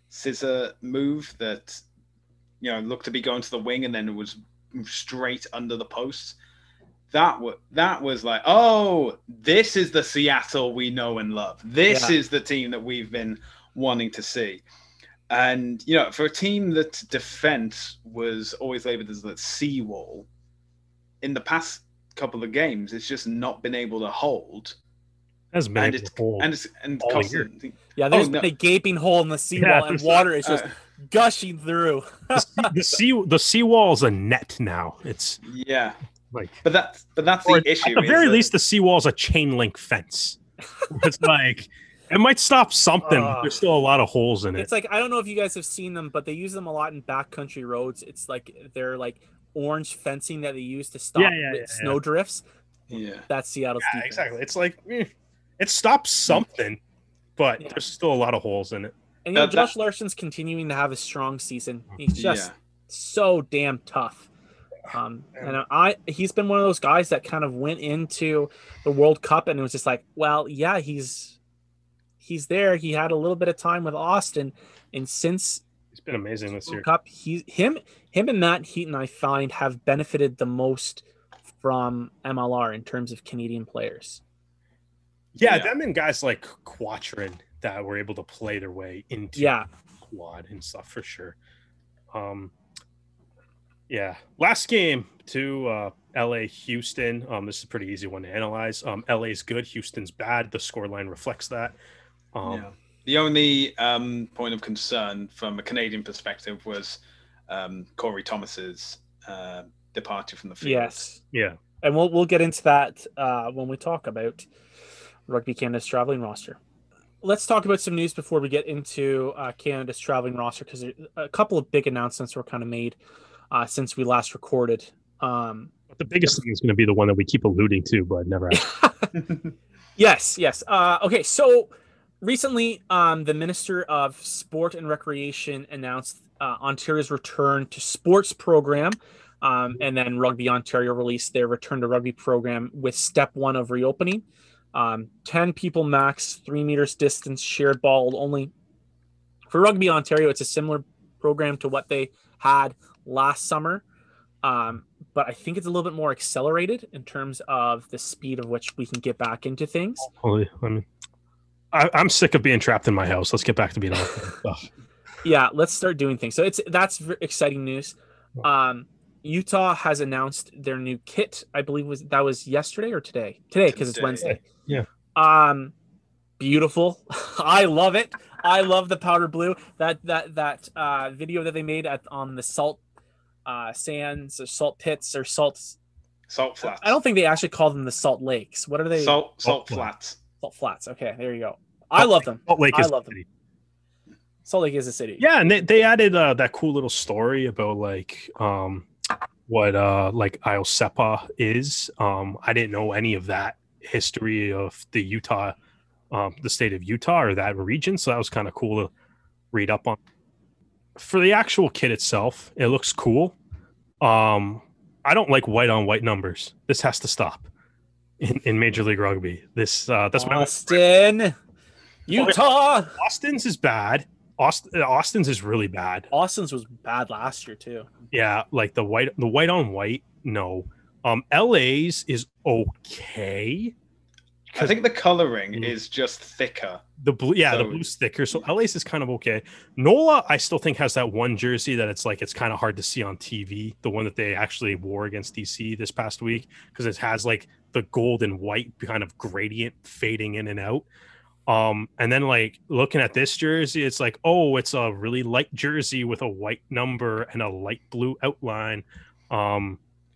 scissor move that looked to be going to the wing and then it was straight under the post. That was like, oh, this is the Seattle we know and love. This is the team that we've been wanting to see. And, for a team that defense was always labeled as the seawall, in the past couple of games, it's just not been able to hold Has been and constant. Yeah, there's been a gaping hole in the seawall, and water is just gushing through. the seawall is a net now. It's like, but that's the issue. At the very least, the seawall is a chain link fence. It's like it might stop something. But there's still a lot of holes in it. It's like, I don't know if you guys have seen them, but they use them a lot in backcountry roads. It's like they're like orange fencing that they use to stop snow drifts. Yeah, that's Seattle's defense. Exactly. It's like it stops something, but there's still a lot of holes in it. And Josh Larson's continuing to have a strong season. He's just so damn tough. And he's been one of those guys that kind of went into the World Cup and it was just like, well, yeah, he's there. He had a little bit of time with Austin, and since he's been amazing this year. Cup, him and Matt Heaton, I find, have benefited the most from MLR in terms of Canadian players. Yeah, them and guys like Quatrin that were able to play their way into quad and stuff for sure. Last game to LA Houston. This is a pretty easy one to analyze. LA's good, Houston's bad. The scoreline reflects that. The only point of concern from a Canadian perspective was Corey Thomas's departure from the field. Yes. Yeah. And we'll get into that when we talk about Rugby Canada's traveling roster. Let's talk about some news before we get into Canada's traveling roster, because a couple of big announcements were kind of made since we last recorded. The biggest thing is going to be the one that we keep alluding to, but never happened. Yes. Okay, so recently, the Minister of Sport and Recreation announced Ontario's return to sports program, and then Rugby Ontario released their return to rugby program with step 1 of reopening. 10 people max, 3 meters distance, shared ball only. For Rugby Ontario, it's a similar program to what they had last summer, but I think it's a little bit more accelerated in terms of the speed of which we can get back into things. I'm sick of being trapped in my house. Let's get back to being on stuff. Yeah, let's start doing things. So that's exciting news. Utah has announced their new kit. I believe that was yesterday or today? Today, because it's Wednesday. Yeah. Beautiful. I love it. I love the powder blue. That video that they made on the salt sands or salt pits or salt flats. I don't think they actually call them the salt lakes. What are they? Salt flats. Salt flats. Okay, there you go. I love them. Salt Lake is I love them. Salt Lake is a city. Yeah, and they added that cool little story about like what like Iosepa is. I didn't know any of that history of the Utah, the state of Utah or that region, so that was kind of cool to read up on. For the actual kit itself, it looks cool. I don't like white on white numbers. This has to stop in Major League Rugby. That's Austin, Utah. Austin's is bad. Austin's is really bad. Austin's was bad last year too. Yeah, like the white on white. No, LA's is okay. I think the coloring is just thicker. The blue, the blue's thicker. So LA's is kind of okay. NOLA, I still think, has that one jersey that it's kind of hard to see on TV. The one that they actually wore against DC this past week, because it has like the gold and white kind of gradient fading in and out. And then like looking at this jersey, it's like, oh, it's a really light jersey with a white number and a light blue outline.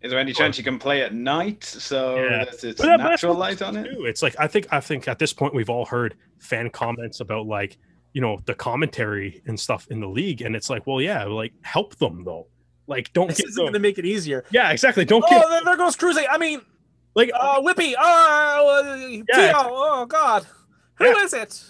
Is there any chance you can play at night so it's natural light on it? It's like I think at this point we've all heard fan comments about like, you know, the commentary and stuff in the league, and it's like, well, yeah, like help them though. Like don't this isn't going to make it easier. Yeah, exactly. Don't there goes Cruising. I mean, like Whippy. Tio. Oh God, who is it?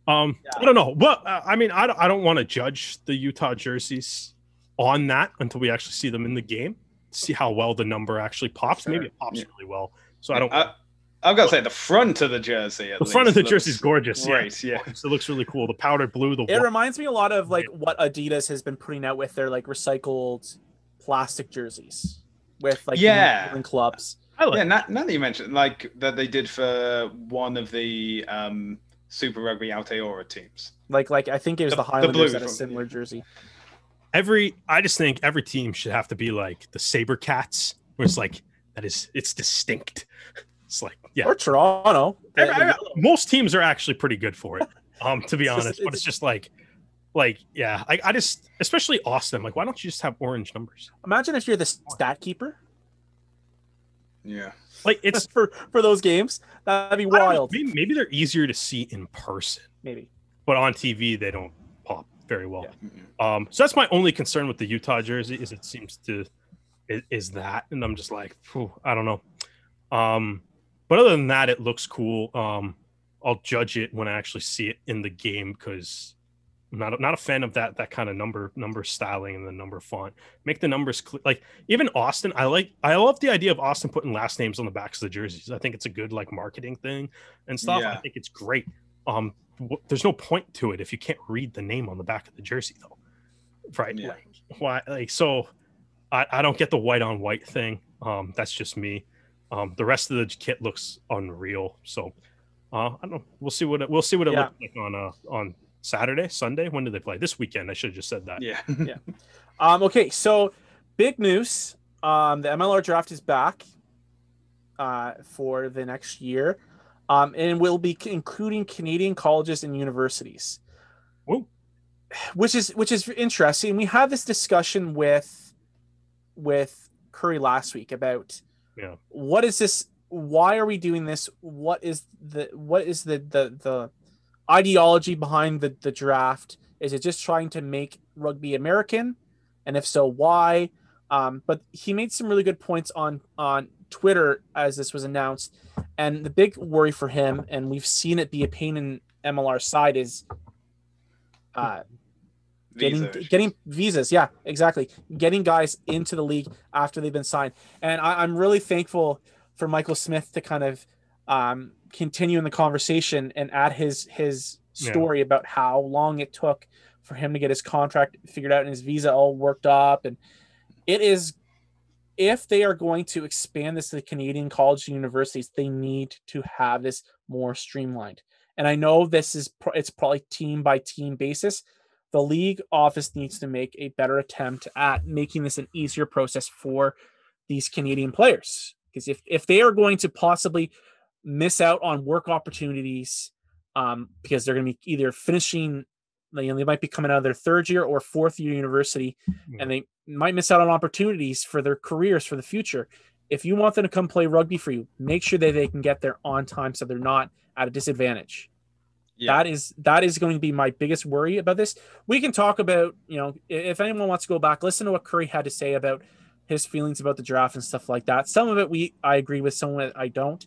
I don't know. Well, I mean, I don't want to judge the Utah jerseys on that until we actually see them in the game. See how well the number actually pops. Sure. Maybe it pops really well. So I don't. I've got to say the front of the jersey. The front of the jersey is gorgeous. Great, yeah. It looks really cool. The powdered blue. It reminds me a lot of like what Adidas has been putting out with their like recycled plastic jerseys with like different clubs. Now that you mentioned like that they did for one of the Super Rugby Aotearoa teams. Like I think it was the Highlanders that had a similar jersey. I just think every team should have to be like the Sabercats, where it's like it's distinct. It's like, yeah. Or Toronto. Most teams are actually pretty good for it, to be honest. But it's just like, yeah, I just, especially Austin, like, why don't you just have orange numbers? Imagine if you're the stat keeper. Yeah. Like, it's for those games. That'd be wild. Maybe they're easier to see in person. Maybe. But on TV, they don't pop very well. Yeah. So that's my only concern with the Utah jersey is it seems to is that, and I'm just like, I don't know. But other than that, it looks cool. I'll judge it when I actually see it in the game because I'm not a fan of that kind of number styling and the number font. Make the numbers clear. Like even Austin, I love the idea of Austin putting last names on the backs of the jerseys. I think it's a good like marketing thing and stuff. Yeah. I think it's great. There's no point to it if you can't read the name on the back of the jersey though, right? Yeah. Like, why? Like so, I don't get the white on white thing. That's just me. The rest of the kit looks unreal. So I don't know. We'll see what it looks like on Saturday, Sunday. When do they play? This weekend. I should have just said that. Yeah. Yeah. Okay. So big news. The MLR draft is back for the next year. And we'll be including Canadian colleges and universities. Whoa. Which is interesting. We had this discussion with Curry last week about what is this? Why are we doing this? What is the ideology behind the draft? Is it just trying to make rugby American? And if so, why? But he made some really good points on Twitter as this was announced. And the big worry for him, and we've seen it be a pain in MLR side, is getting visas. Yeah, exactly. Getting guys into the league after they've been signed. And I'm really thankful for Michael Smith to kind of continue in the conversation and add his story about how long it took for him to get his contract figured out and his visa all worked up. And it is, if they are going to expand this to the Canadian colleges and universities, they need to have this more streamlined. And I know it's probably team by team basis. The league office needs to make a better attempt at making this an easier process for these Canadian players. Because if they are going to possibly miss out on work opportunities because they're going to be either finishing, they might be coming out of their third year or fourth year university, and they might miss out on opportunities for their careers for the future. If you want them to come play rugby for you, make sure that they can get there on time so they're not at a disadvantage. Yeah. That is going to be my biggest worry about this. We can talk about, if anyone wants to go back, listen to what Curry had to say about his feelings about the draft and stuff like that. Some of it I agree with, some of it I don't.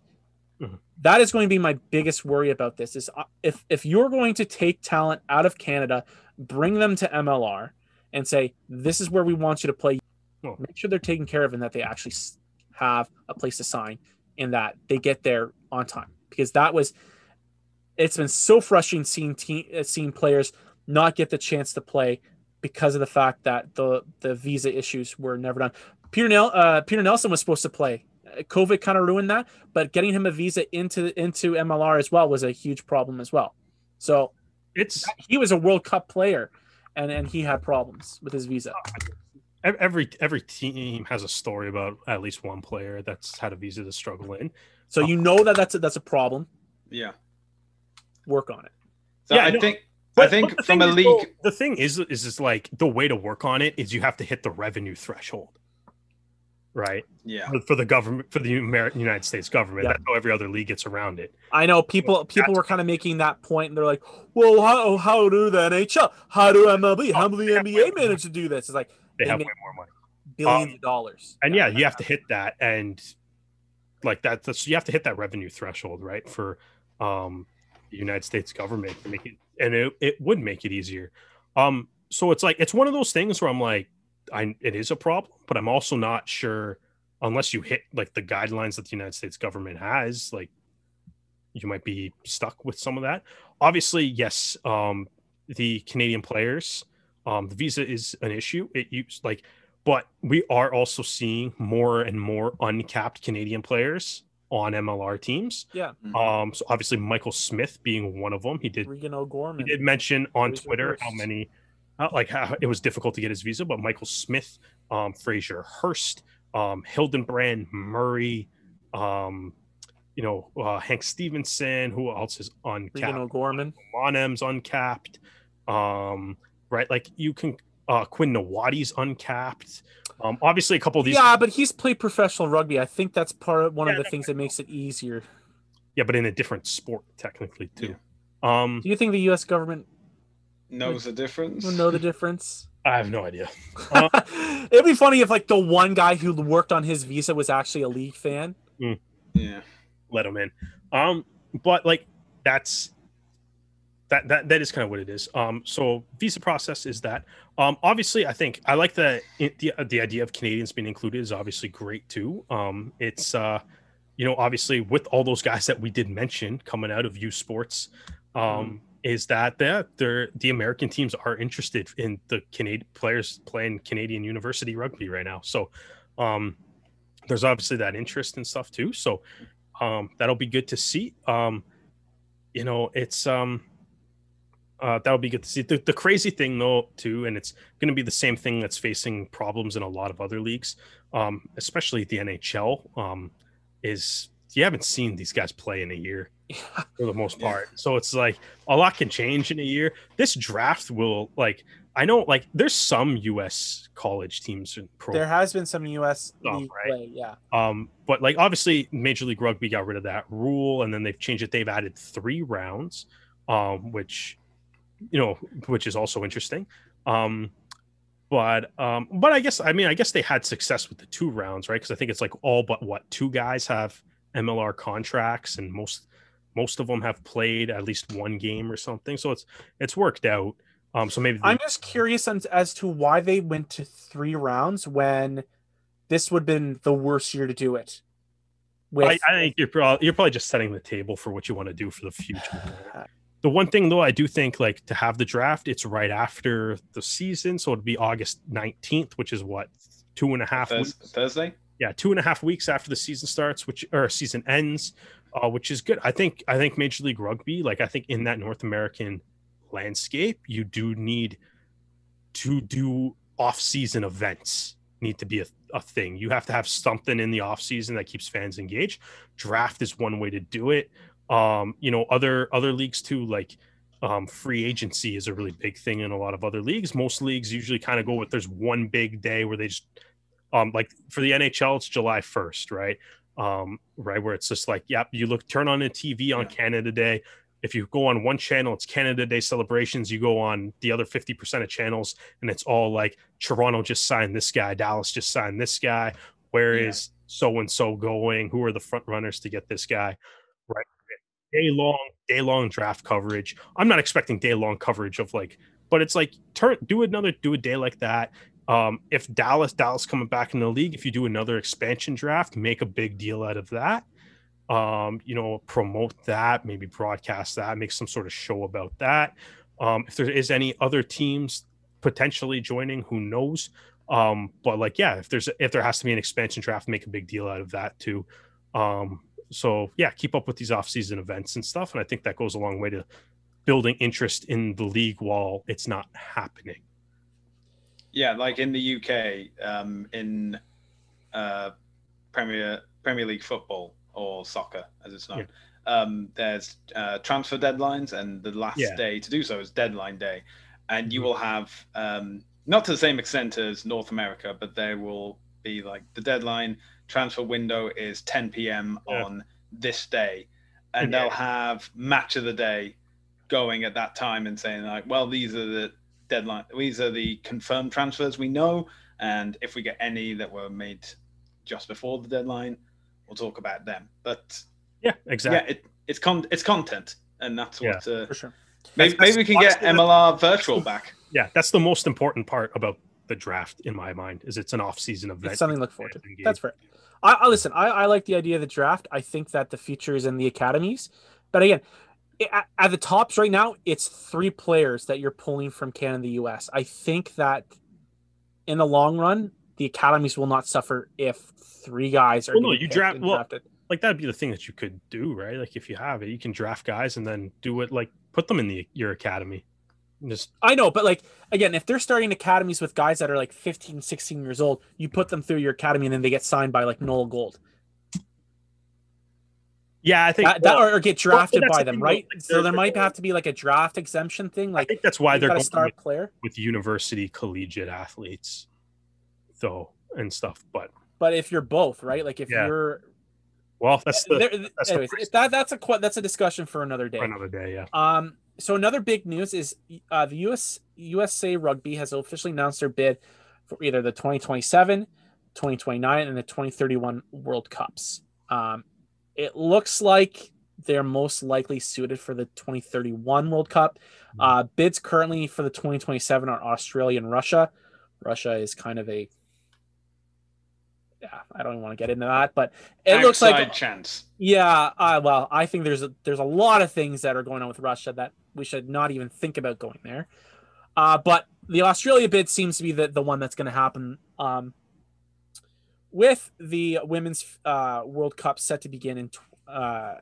Mm-hmm. That is going to be my biggest worry about this is if you're going to take talent out of Canada, bring them to MLR and say, this is where we want you to play. Make sure they're taken care of and that they actually have a place to sign and that they get there on time. Because it's been so frustrating seeing players not get the chance to play because of the fact that the visa issues were never done. Peter Nelson was supposed to play. COVID kind of ruined that, but getting him a visa into MLR as well was a huge problem as well. So he was a World Cup player, and he had problems with his visa. Every team has a story about at least one player that's had a visa to struggle in. So that's a problem. Yeah. Work on it. So yeah, I think from a league, the thing is like the way to work on it is you have to hit the revenue threshold, right? Yeah. For the government, for the United States government, that's how every other league gets around it. I know people were kind of making that point, and they're like, "Well, how do the NHL, how do MLB, how do the NBA manage to do this?" It's like they have way more money, billions of dollars, and you have to hit that, and like that. So you have to hit that revenue threshold, right? For the United States government to make it, and it would make it easier. So it's like it's one of those things where I'm like, it is a problem, but I'm also not sure unless you hit like the guidelines that the United States government has, like you might be stuck with some of that. Obviously, yes, the Canadian players, the visa is an issue. But we are also seeing more and more uncapped Canadian players on MLR teams. Yeah. So obviously Michael Smith being one of them. He did mention on Twitter how many, how it was difficult to get his visa, but Michael Smith, Fraser Hurst, Hildenbrand, Murray, Hank Stevenson. Who else is uncapped? Regan O'Gorman. Monem's uncapped. Right, like you can Quinn Nawadi's uncapped. Obviously, a couple of these. Yeah, but he's played professional rugby. I think that's one of the things that makes it easier. Yeah, but in a different sport, technically, too. Do you think the U.S. government knows the difference? Will know the difference? I have no idea. It'd be funny if like the one guy who worked on his visa was actually a league fan. Yeah, let him in. But like that is kind of what it is. So visa process is that. Obviously, I think I like the idea of Canadians being included is obviously great too. It's obviously with all those guys that we did mention coming out of U Sports, is that the American teams are interested in the Canadian players playing Canadian university rugby right now. So there's obviously that interest and stuff too. So that'll be good to see. It's that'll be good to see. The crazy thing though too, and it's going to be the same thing that's facing problems in a lot of other leagues, especially the NHL, is you haven't seen these guys play in a year for the most part. So it's like a lot can change in a year. This draft will I know there's some US college teams in pro. There has been some US league play, yeah. But obviously Major League Rugby got rid of that rule and then they've changed it. They've added 3 rounds, which is also interesting. But I guess they had success with the 2 rounds, right? Because I think it's all but 2 guys have MLR contracts, and most of them have played at least 1 game or something. So it's worked out. So maybe I'm just curious as to why they went to 3 rounds when this would have been the worst year to do it. I think you're probably just setting the table for what you want to do for the future. The one thing though, I do think to have the draft, it's right after the season, so it'd be August 19th, which is 2.5 weeks. Thursday. Yeah, 2.5 weeks after the season starts, season ends, which is good. I think Major League Rugby, I think in that North American landscape, you do need to do off-season events. Need to be a thing. You have to have something in the off-season that keeps fans engaged. Draft is one way to do it. Other leagues too, free agency is a really big thing in a lot of other leagues. Most leagues usually kind of go with there's one big day where they just for the NHL, it's July 1st, right? Right, where it's just you turn on a TV on Canada Day. If you go on one channel, it's Canada Day celebrations. You go on the other 50% of channels, and it's all Toronto just signed this guy, Dallas just signed this guy. Where is so and so going? Who are the front runners to get this guy? Right, day long draft coverage. I'm not expecting day long coverage of but it's do a day like that. If Dallas coming back in the league, if you do another expansion draft, make a big deal out of that. Promote that, maybe broadcast that, make some sort of show about that. If there is any other teams potentially joining, who knows? But if there has to be an expansion draft, make a big deal out of that too. So yeah, keep up with these off-season events and stuff, and I think that goes a long way to building interest in the league while it's not happening. Yeah, in the UK, in Premier League football, or soccer as it's known, there's transfer deadlines, and the last day to do so is deadline day, and you will have not to the same extent as North America, but there will be the deadline transfer window is 10 p.m. on this day, and they'll have match of the day going at that time and saying these are the deadline, these are the confirmed transfers we know, and if we get any that were made just before the deadline, we'll talk about them. But exactly, it's content, and that's what for sure. Maybe we can get MLR virtual back. Yeah, that's the most important part about the draft in my mind, is it's an off-season event. It's something to look forward to. That's fair. I like the idea of the draft. I think that the future is in the academies, but again, at the tops right now, it's 3 players that you're pulling from Canada and the US. I think that in the long run, the academies will not suffer if 3 guys are drafted. That'd be the thing that you could do, right? If you have it, you can draft guys and then do it, put them in your academy. I know, but again, if they're starting academies with guys that are 15, 16 years old, you put them through your academy and then they get signed by Noel Gold. Yeah, I think that or get drafted by them, right? Like, so there might have to be like a draft exemption thing. Like I think that's why they're going star player with university collegiate athletes, though, and stuff. But if you're both, right? Like if you're that's that's a discussion for another day. For another day, yeah. So another big news is the USA Rugby has officially announced their bid for either the 2027, 2029, and the 2031 World Cups. It looks like they're most likely suited for the 2031 World Cup. Bids currently for the 2027 are Australia and Russia. Russia is kind of a I don't even want to get into that, but it looks like a chance. Yeah, well, I think there's a lot of things that are going on with Russia that we should not even think about going there. But the Australia bid seems to be the one that's going to happen. With the women's World Cup set to begin or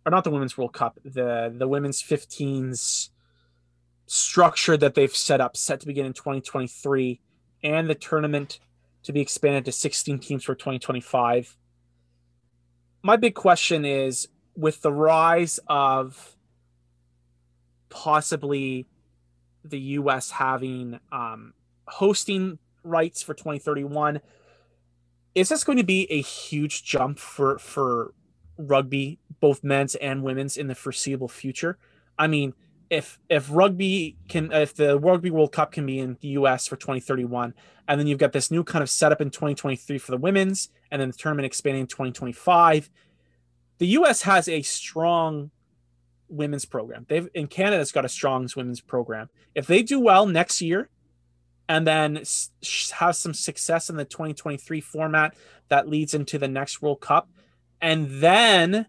not the women's World Cup, the women's 15s structure that they've set to begin in 2023, and the tournament to be expanded to 16 teams for 2025. My big question is, with the rise of possibly the U.S. having hosting rights for 2031, is this going to be a huge jump for rugby, both men's and women's, in the foreseeable future? I mean, if the Rugby World Cup can be in the US for 2031, and then you've got this new kind of setup in 2023 for the women's, and then the tournament expanding in 2025, the US has a strong women's program. Canada's got a strong women's program. If they do well next year, and then have some success in the 2023 format that leads into the next World Cup, and then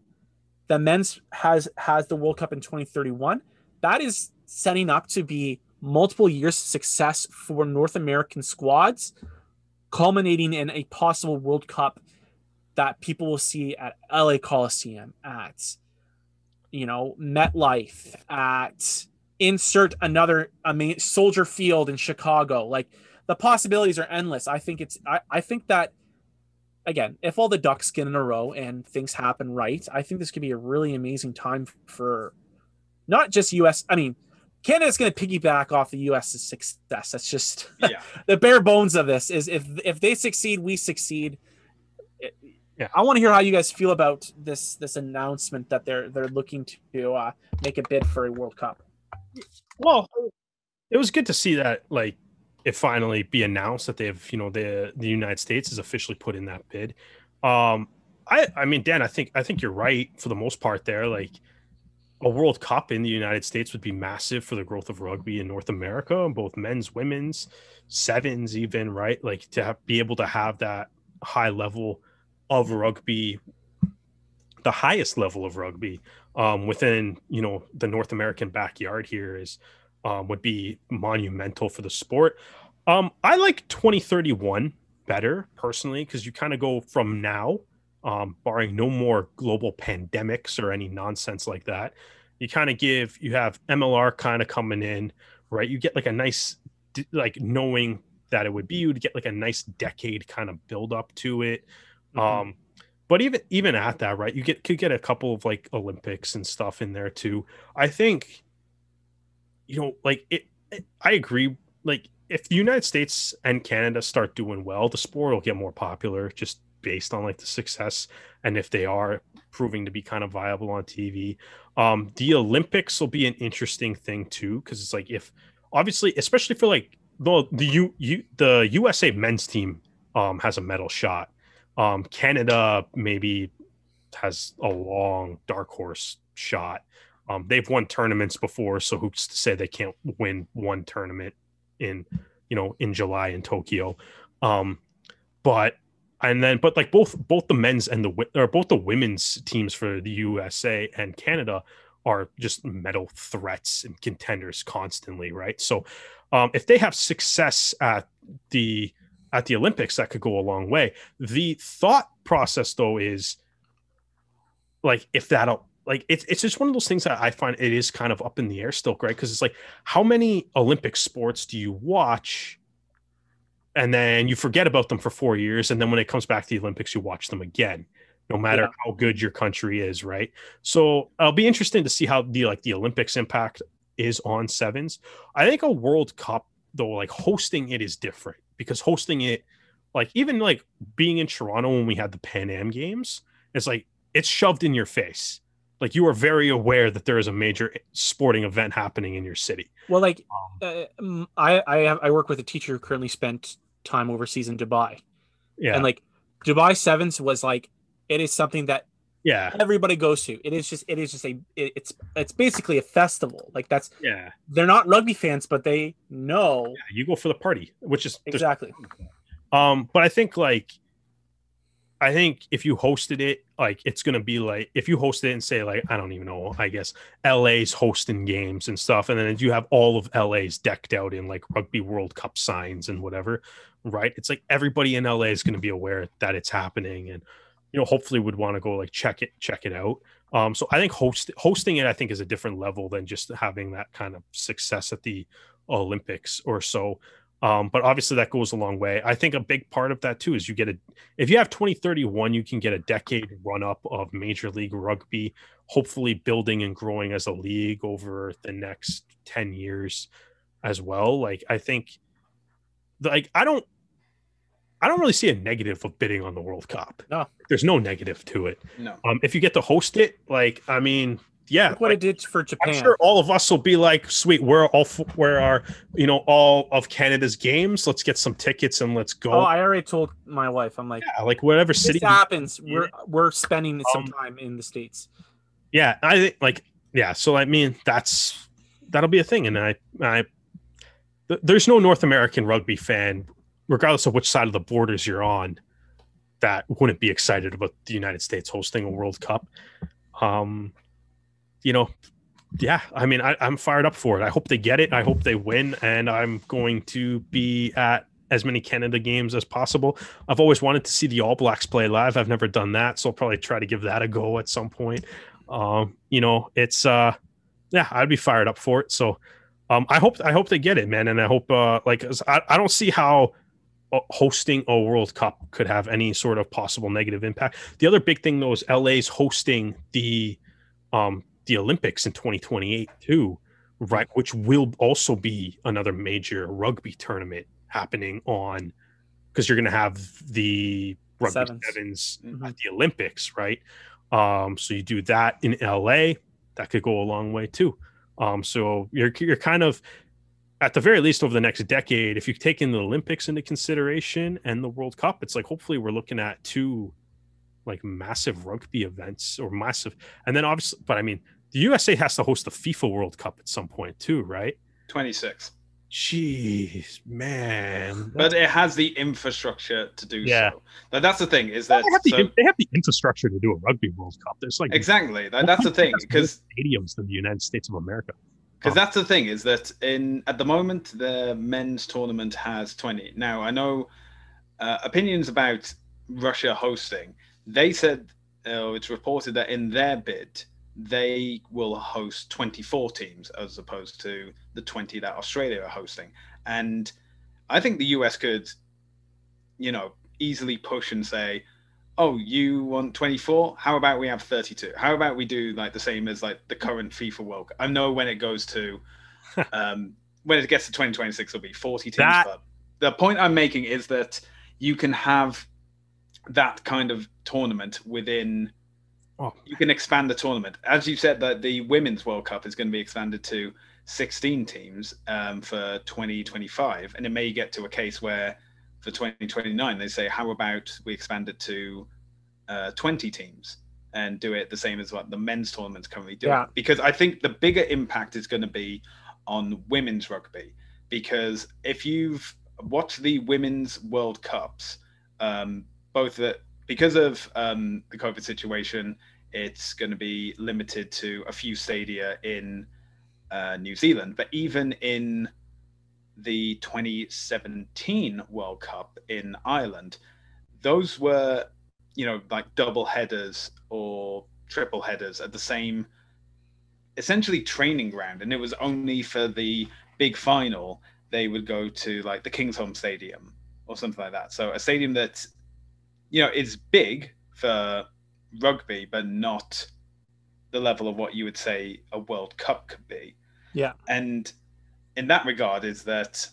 the men's has the World Cup in 2031, that is setting up to be multiple years of success for North American squads, culminating in a possible World Cup that people will see at LA Coliseum, at MetLife, at insert another Soldier Field in Chicago. Like, the possibilities are endless. I think that, again, if all the ducks get in a row and things happen right, I think this could be a really amazing time for not just US. I mean, Canada's going to piggyback off the US's success. That's just the bare bones of this. Is if they succeed, we succeed. Yeah, I want to hear how you guys feel about this announcement that they're looking to make a bid for a World Cup. Well, it was good to see that, like, it finally be announced that they have, the United States has officially put in that bid. I mean, Dan, I think you're right for the most part there. Like, a World Cup in the United States would be massive for the growth of rugby in North America, both men's, women's, sevens, even, right? Like, to be able to have that high level of rugby, the highest level of rugby within, the North American backyard here would be monumental for the sport. I like 2031 better personally, because you kind of go from now, barring no more global pandemics or any nonsense like that. You have MLR kind of coming in, right? You get like a nice, like, knowing that it would be, you'd get like a nice decade kind of build up to it. Mm-hmm. But even at that, right, could get a couple of like Olympics and stuff in there too. I think, I agree. Like, if the United States and Canada start doing well, the sport will get more popular just based on like the success, and if they are proving to be kind of viable on TV. The Olympics will be an interesting thing too, because it's like, if obviously, especially for like the USA men's team has a medal shot. Canada maybe has a long dark horse shot. They've won tournaments before, so who's to say they can't win one tournament in July in Tokyo. But like both the men's and both the women's teams for the USA and Canada are just medal threats and contenders constantly, right? So if they have success at the Olympics, that could go a long way. The thought process, though, is like, if that'll, like, it's just one of those things that I find it is kind of up in the air still, right? Because it's like, how many Olympic sports do you watch and then you forget about them for 4 years, and then when it comes back to the Olympics, you watch them again? no matter how good your country is, right? So it'll be interesting to see how the Olympics impact is on sevens. I think a World Cup though, like hosting it is different because hosting it, like even like being in Toronto when we had the Pan Am Games, it's like it's shoved in your face. Like you are very aware that there is a major sporting event happening in your city. Well, like I work with a teacher who currently spent time overseas in Dubai, and like Dubai Sevens was like it is something that everybody goes to. It's basically a festival. Like they're not rugby fans, but they know you go for the party, which is exactly. But I think if you hosted it, like it's gonna be like if you hosted it and say like I don't even know, I guess LA's hosting games and stuff, and then you have all of LA's decked out in like Rugby World Cup signs and whatever, right? It's like everybody in LA is gonna be aware that it's happening, and hopefully would want to go like check it out. So I think hosting it I think is a different level than just having that kind of success at the Olympics or so. But obviously that goes a long way. I think a big part of that too is if you have 2031, you can get a decade run up of Major League Rugby, hopefully building and growing as a league over the next 10 years as well. Like I think like I don't really see a negative of bidding on the World Cup. No, there's no negative to it. No. If you get to host it, like, I mean, yeah, look what it did for Japan. I'm sure all of us will be like, sweet, where are all of Canada's games? Let's get some tickets and let's go. Oh, I already told my wife. I'm like, like whatever city happens, we're spending some time in the States. Yeah, I think like so I mean that'll be a thing, and I there's no North American rugby fan, regardless of which side of the borders you're on, that wouldn't be excited about the United States hosting a World Cup. Yeah, I mean, I'm fired up for it. I hope they get it. I hope they win. And I'm going to be at as many Canada games as possible. I've always wanted to see the All Blacks play live. I've never done that. So I'll probably try to give that a go at some point. It's I'd be fired up for it. So I hope they get it, man. And I hope I don't see how hosting a World Cup could have any sort of possible negative impact. The other big thing though is LA's hosting the Olympics in 2028 too, right? Which will also be another major rugby tournament happening on, because you're going to have the rugby sevens at the Olympics, right? So you do that in LA, that could go a long way too. So you're kind of, at the very least over the next decade, if you take in the Olympics into consideration and the World Cup, it's like hopefully we're looking at two like massive rugby events or massive, and then obviously, but I mean, the USA has to host the FIFA World Cup at some point too, right? 26. Jeez, man. But it has the infrastructure to do so. But that's the thing is that they have the infrastructure to do a Rugby World Cup. There's like exactly that's the thing, because stadiums in the United States of America. Because that's the thing is that at the moment the men's tournament has 20. Now I know opinions about Russia hosting. They said it's reported that in their bid they will host 24 teams as opposed to the 20 that Australia are hosting. And I think the US could, easily push and say, oh, you want 24? How about we have 32? How about we do like the same as like the current FIFA World Cup? I know when it goes to, when it gets to 2026, it'll be 40 teams. But the point I'm making is that you can have that kind of tournament within. You can expand the tournament. As you said, that the Women's World Cup is going to be expanded to 16 teams for 2025. And it may get to a case where for 2029, they say, how about we expand it to 20 teams and do it the same as what the men's tournaments currently do? Yeah. Because I think the bigger impact is going to be on women's rugby. Because if you've watched the Women's World Cups, because of the COVID situation, it's going to be limited to a few stadia in New Zealand. But even in the 2017 World Cup in Ireland, those were, like double headers or triple headers at the same, essentially training ground. And it was only for the big final, they would go to like the Kingsholm Stadium or something like that. So a stadium that, is big for rugby, but not the level of what you would say a World Cup could be. Yeah. And in that regard is that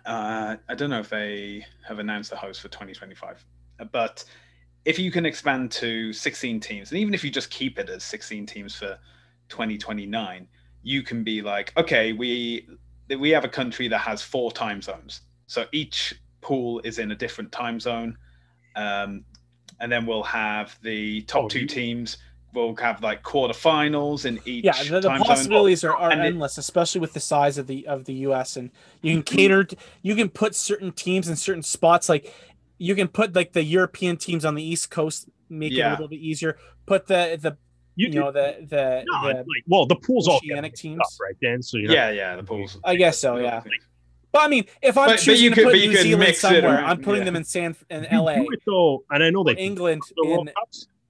I don't know if they have announced the host for 2025, but if you can expand to 16 teams, and even if you just keep it as 16 teams for 2029, you can be like, okay, we have a country that has 4 time zones. So each pool is in a different time zone. And then we'll have the top 2 teams. We'll have like quarterfinals in each. Yeah, the possibilities are endless, especially with the size of the US, and you can cater. You can put certain teams in certain spots. Like you can put like the European teams on the East Coast, make it a little bit easier. Put the pools all oceanic teams, up, right, Dan? So the pools. I guess so, yeah. But I mean, if I'm choosing to put New Zealand somewhere, I'm putting them in LA. Do it though, and I know that England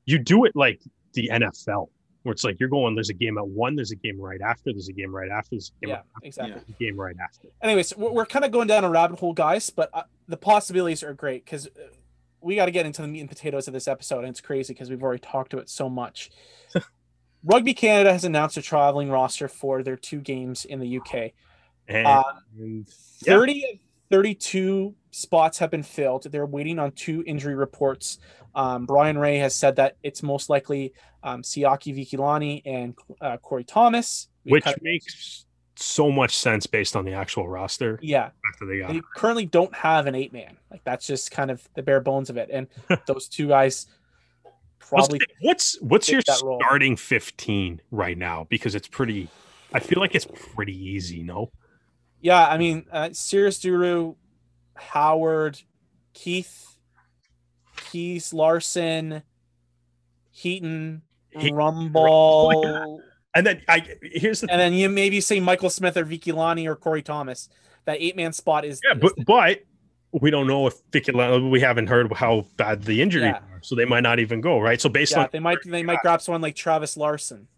you do it like the NFL, where it's like you're going. There's a game at 1. There's a game right after. There's a game right after. There's a game exactly. A game right after. Anyways, we're kind of going down a rabbit hole, guys, but the possibilities are great because we got to get into the meat and potatoes of this episode, and it's crazy because we've already talked about it so much. Rugby Canada has announced a traveling roster for their 2 games in the UK. 30 of 32 spots have been filled. They're waiting on 2 injury reports. Brian Ray has said that it's most likely Siaki Vikilani and Corey Thomas. Which makes so much sense based on the actual roster. Yeah. They currently don't have an 8-man. Like that's just kind of the bare bones of it. And those 2 guys probably. What's your starting 15 right now? Because it's pretty. I feel like it's pretty easy. No. Yeah, I mean, Sirius Duru, Howard, Keith Larson, Heaton, Rumble, and then and then you maybe say Michael Smith or Vikilani or Corey Thomas. That 8-man spot is but we don't know if Vikilani. We haven't heard how bad the injury are, so they might not even go right. So based on they might grab someone like Travis Larson,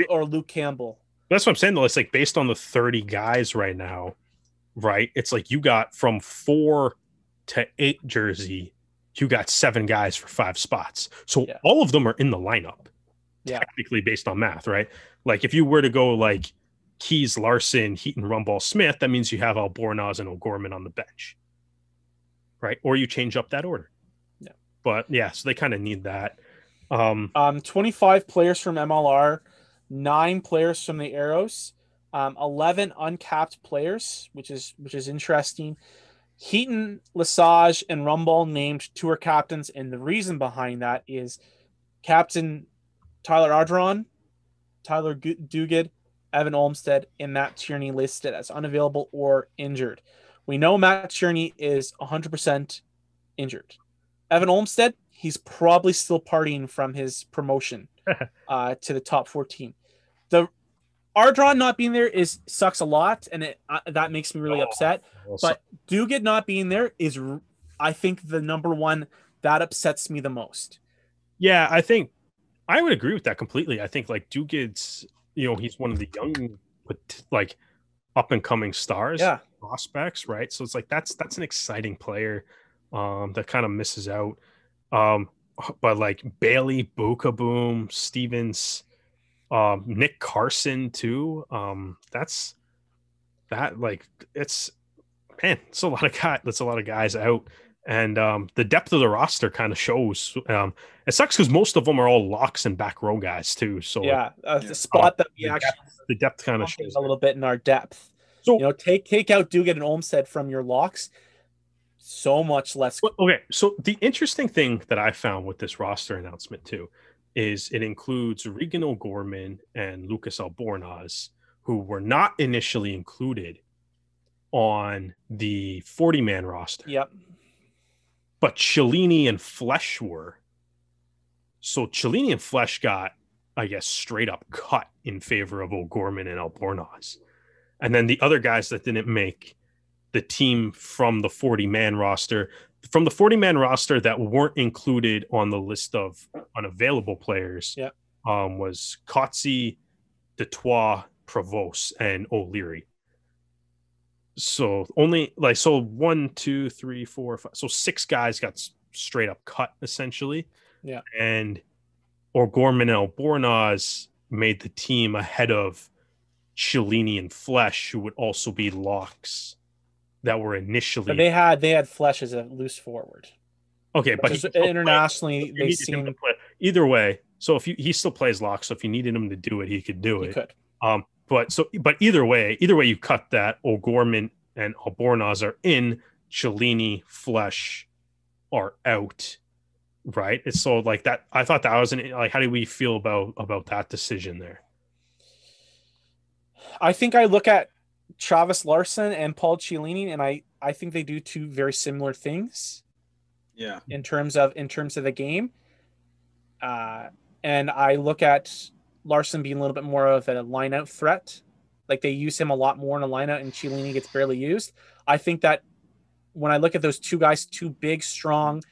or Luke Campbell. That's what I'm saying though. It's like based on the 30 guys right now, right? It's like you got from 4 to 8 jersey, you got 7 guys for 5 spots. So all of them are in the lineup, technically based on math, right? Like if you were to go like Keys, Larson, Heaton, Rumball, Smith, that means you have Albornoz and O'Gorman on the bench, right? Or you change up that order. Yeah. But so they kind of need that. 25 players from MLR. 9 players from the Arrows, 11 uncapped players, which is interesting. Heaton, Lesage, and Rumball named tour captains, and the reason behind that is Captain Tyler Ardron, Tyler Duguid, Evan Olmsted, and Matt Tierney listed as unavailable or injured. We know Matt Tierney is 100% injured. Evan Olmsted, he's probably still partying from his promotion to the top 14. The Ardron not being there sucks a lot, and that makes me really upset. But Duguid not being there is, I think, the number one that upsets me the most. Yeah, I think I would agree with that completely. I think like Duguid's, he's one of the young, like up and coming stars, prospects, right? So it's like that's an exciting player that kind of misses out. But like Bailey, Boom, Stevens, Nick Carson too. It's a lot of guys. That's a lot of guys out, and the depth of the roster kind of shows. It sucks because most of them are all locks and back row guys too. So the spot that we the depth kind of shows a little bit in our depth. So take out Duguid and Olmsted from your locks. So much less. Okay, so the interesting thing that I found with this roster announcement too is it includes Regan O'Gorman and Lucas Albornoz, who were not initially included on the 40-man roster. Yep. But Cellini and Flesh were. So Cellini and Flesh got, I guess, straight up cut in favor of O'Gorman and Albornoz. And then the other guys that didn't make the team from the 40-man roster, that weren't included on the list of unavailable players, was Kotze, Detroit, Provost, and O'Leary. So only 1, 2, 3, 4, 5. So 6 guys got straight up cut essentially. Yeah. And O'Gorman and Albornoz made the team ahead of Cellini and Flesh, who would also be locks that were initially. But they had Flesh as a loose forward. Okay, but internationally they seem either way. So if he still plays lock, so if you needed him to do it, he could do it. He could. But either way you cut that. O'Gorman and Albornoz are in. Cellini, Flesh are out. Right. It's so like that. I thought that was like, how do we feel about that decision there? I think I look at Travis Larson and Paul Cellini, and I think they do two very similar things. Yeah. In terms of the game. And I look at Larson being a little bit more of a line-out threat. Like they use him a lot more in a line-out, and Cellini gets barely used. I think that when I look at those two guys, two big, strong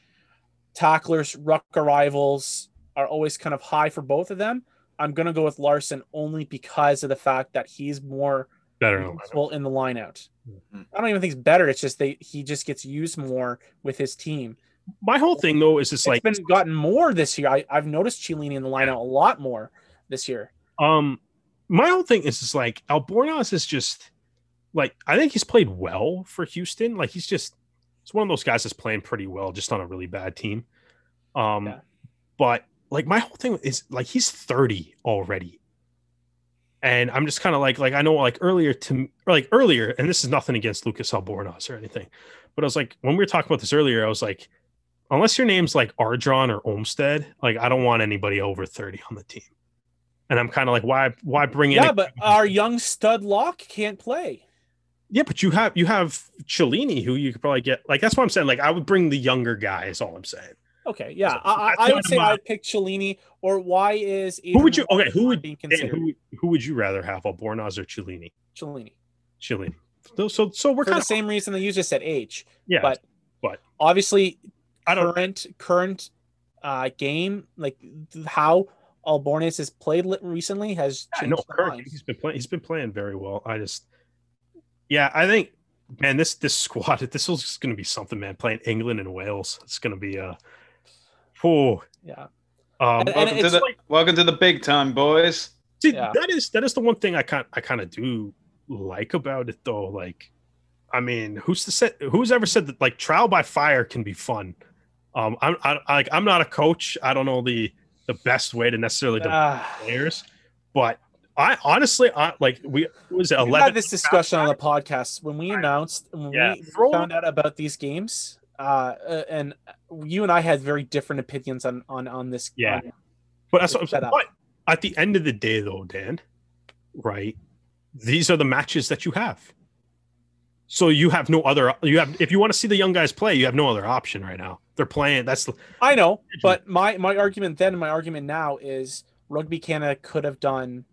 tacklers, ruck arrivals are always kind of high for both of them. I'm going to go with Larson only because of the fact that he's more better useful in the line-out. Mm-hmm. I don't even think he's better. It's just he just gets used more with his team. My whole thing though is just it's gotten more this year. I've noticed Cellini in the lineup a lot more this year. My whole thing is just like Albornoz is just like, I think he's played well for Houston. Like it's one of those guys that's playing pretty well just on a really bad team. But like my whole thing is like he's 30 already. And I'm just kind of like I know like earlier, and this is nothing against Lucas Albornoz or anything, but I was like, when we were talking about this earlier, I was like, unless your name's like Ardron or Olmstead, like I don't want anybody over 30 on the team. And I'm kind of like, why bring in? Yeah, but our young stud lock can't play. Yeah, but you have Cellini, who you could probably get. Like that's what I'm saying. Like I would bring the younger guy. Is all I'm saying. Okay, yeah, so I would say I'd pick Cellini. Or why is Adrian, who would you rather have, Albornoz or Cellini? Cellini. So we're for the same reason that you just said age. Yeah, but obviously current game, like how Albornoz has played recently has changed. He's been playing very well. I think, man, this squad, this was going to be something, man. Playing England and Wales, it's going to be yeah. Welcome to the big time, boys. See, that is the one thing I kind of do like about it, though. Like, I mean, who's ever said that like trial by fire can be fun? I'm not a coach. I don't know the best way to necessarily develop players, but I honestly, we had this discussion on the podcast when we announced we found out about these games, and you and I had very different opinions on this. Yeah, but that's what I'm saying. But at the end of the day, though, Dan, right? These are the matches that you have. So you have no other. If you want to see the young guys play, you have no other option right now. They're playing. I know, but my argument then and my argument now is Rugby Canada could have done.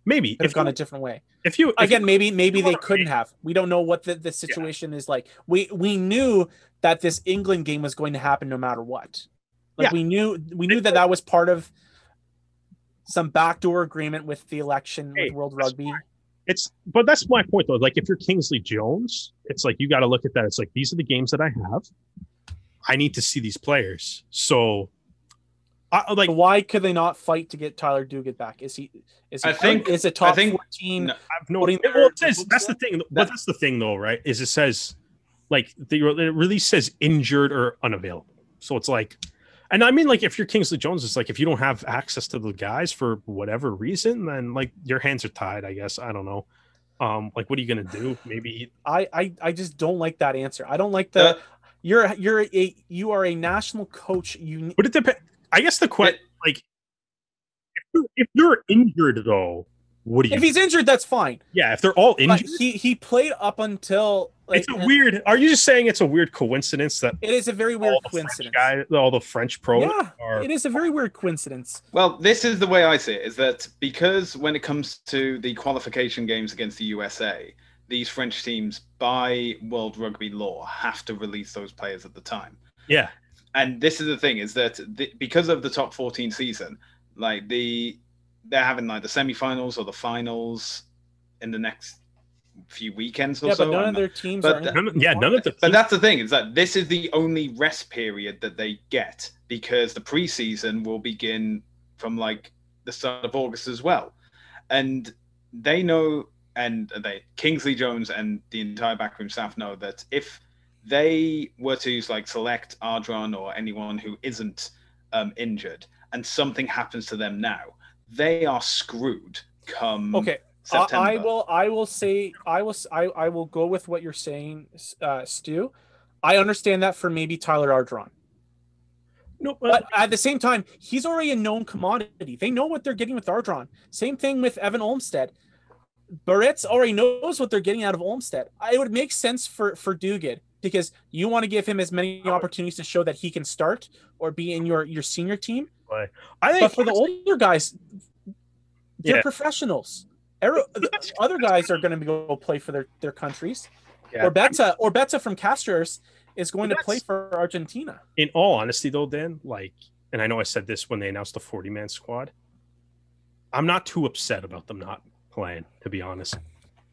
Maybe could have gone a different way. Maybe they couldn't have. We don't know what the situation is like. We knew that this England game was going to happen no matter what. We knew that was part of some backdoor agreement with the election with World Rugby. But that's my point though. Like if you're Kingsley Jones, it's like you got to look at that. It's like these are the games that I have. I need to see these players. So why could they not fight to get Tyler Duguid back? Is it top 14? That's the thing. But that's the thing though, right? Is it says like it really says injured or unavailable. So it's like, and I mean, like if you're Kingsley Jones, it's like if you don't have access to the guys for whatever reason, then like your hands are tied, I guess. I don't know. Like what are you gonna do? Maybe I just don't like that answer. I don't like you are a national coach. But it depends. I guess the question, like, if you're injured though, what do you? If he's injured, that's fine. Yeah, if they're all injured, but he played up until. Like, it's a weird. Are you just saying it's a weird coincidence that it is a very weird coincidence? All the French pros. Yeah, it is a very weird coincidence. Well, this is the way I see it: is that because when it comes to the qualification games against the USA, these French teams, by World Rugby law, have to release those players at the time. Yeah. And this is the thing: is that because of the top 14 season, like they're having like the semifinals or the finals in the next few weekends or so. So but none of their teams but are. None of the. But that's the thing, is that this is the only rest period that they get, because the preseason will begin from like the start of August as well, and they know, and Kingsley Jones and the entire backroom staff know that if they were to like select Ardron or anyone who isn't injured, and something happens to them now, they are screwed come September. I will go with what you're saying, Stu. I understand that for maybe Tyler Ardron. No, but at the same time, he's already a known commodity. They know what they're getting with Ardron. Same thing with Evan Olmstead. Barrett's already knows what they're getting out of Olmstead. It would make sense for Duguid, because you want to give him as many opportunities to show that he can start or be in your senior team. But for the older guys, they're professionals. Other guys are going to go play for their countries. Yeah. Or Beta from Castros is going to play for Argentina. In all honesty, though, Dan, and I know I said this when they announced the 40-man squad, I'm not too upset about them not playing, to be honest,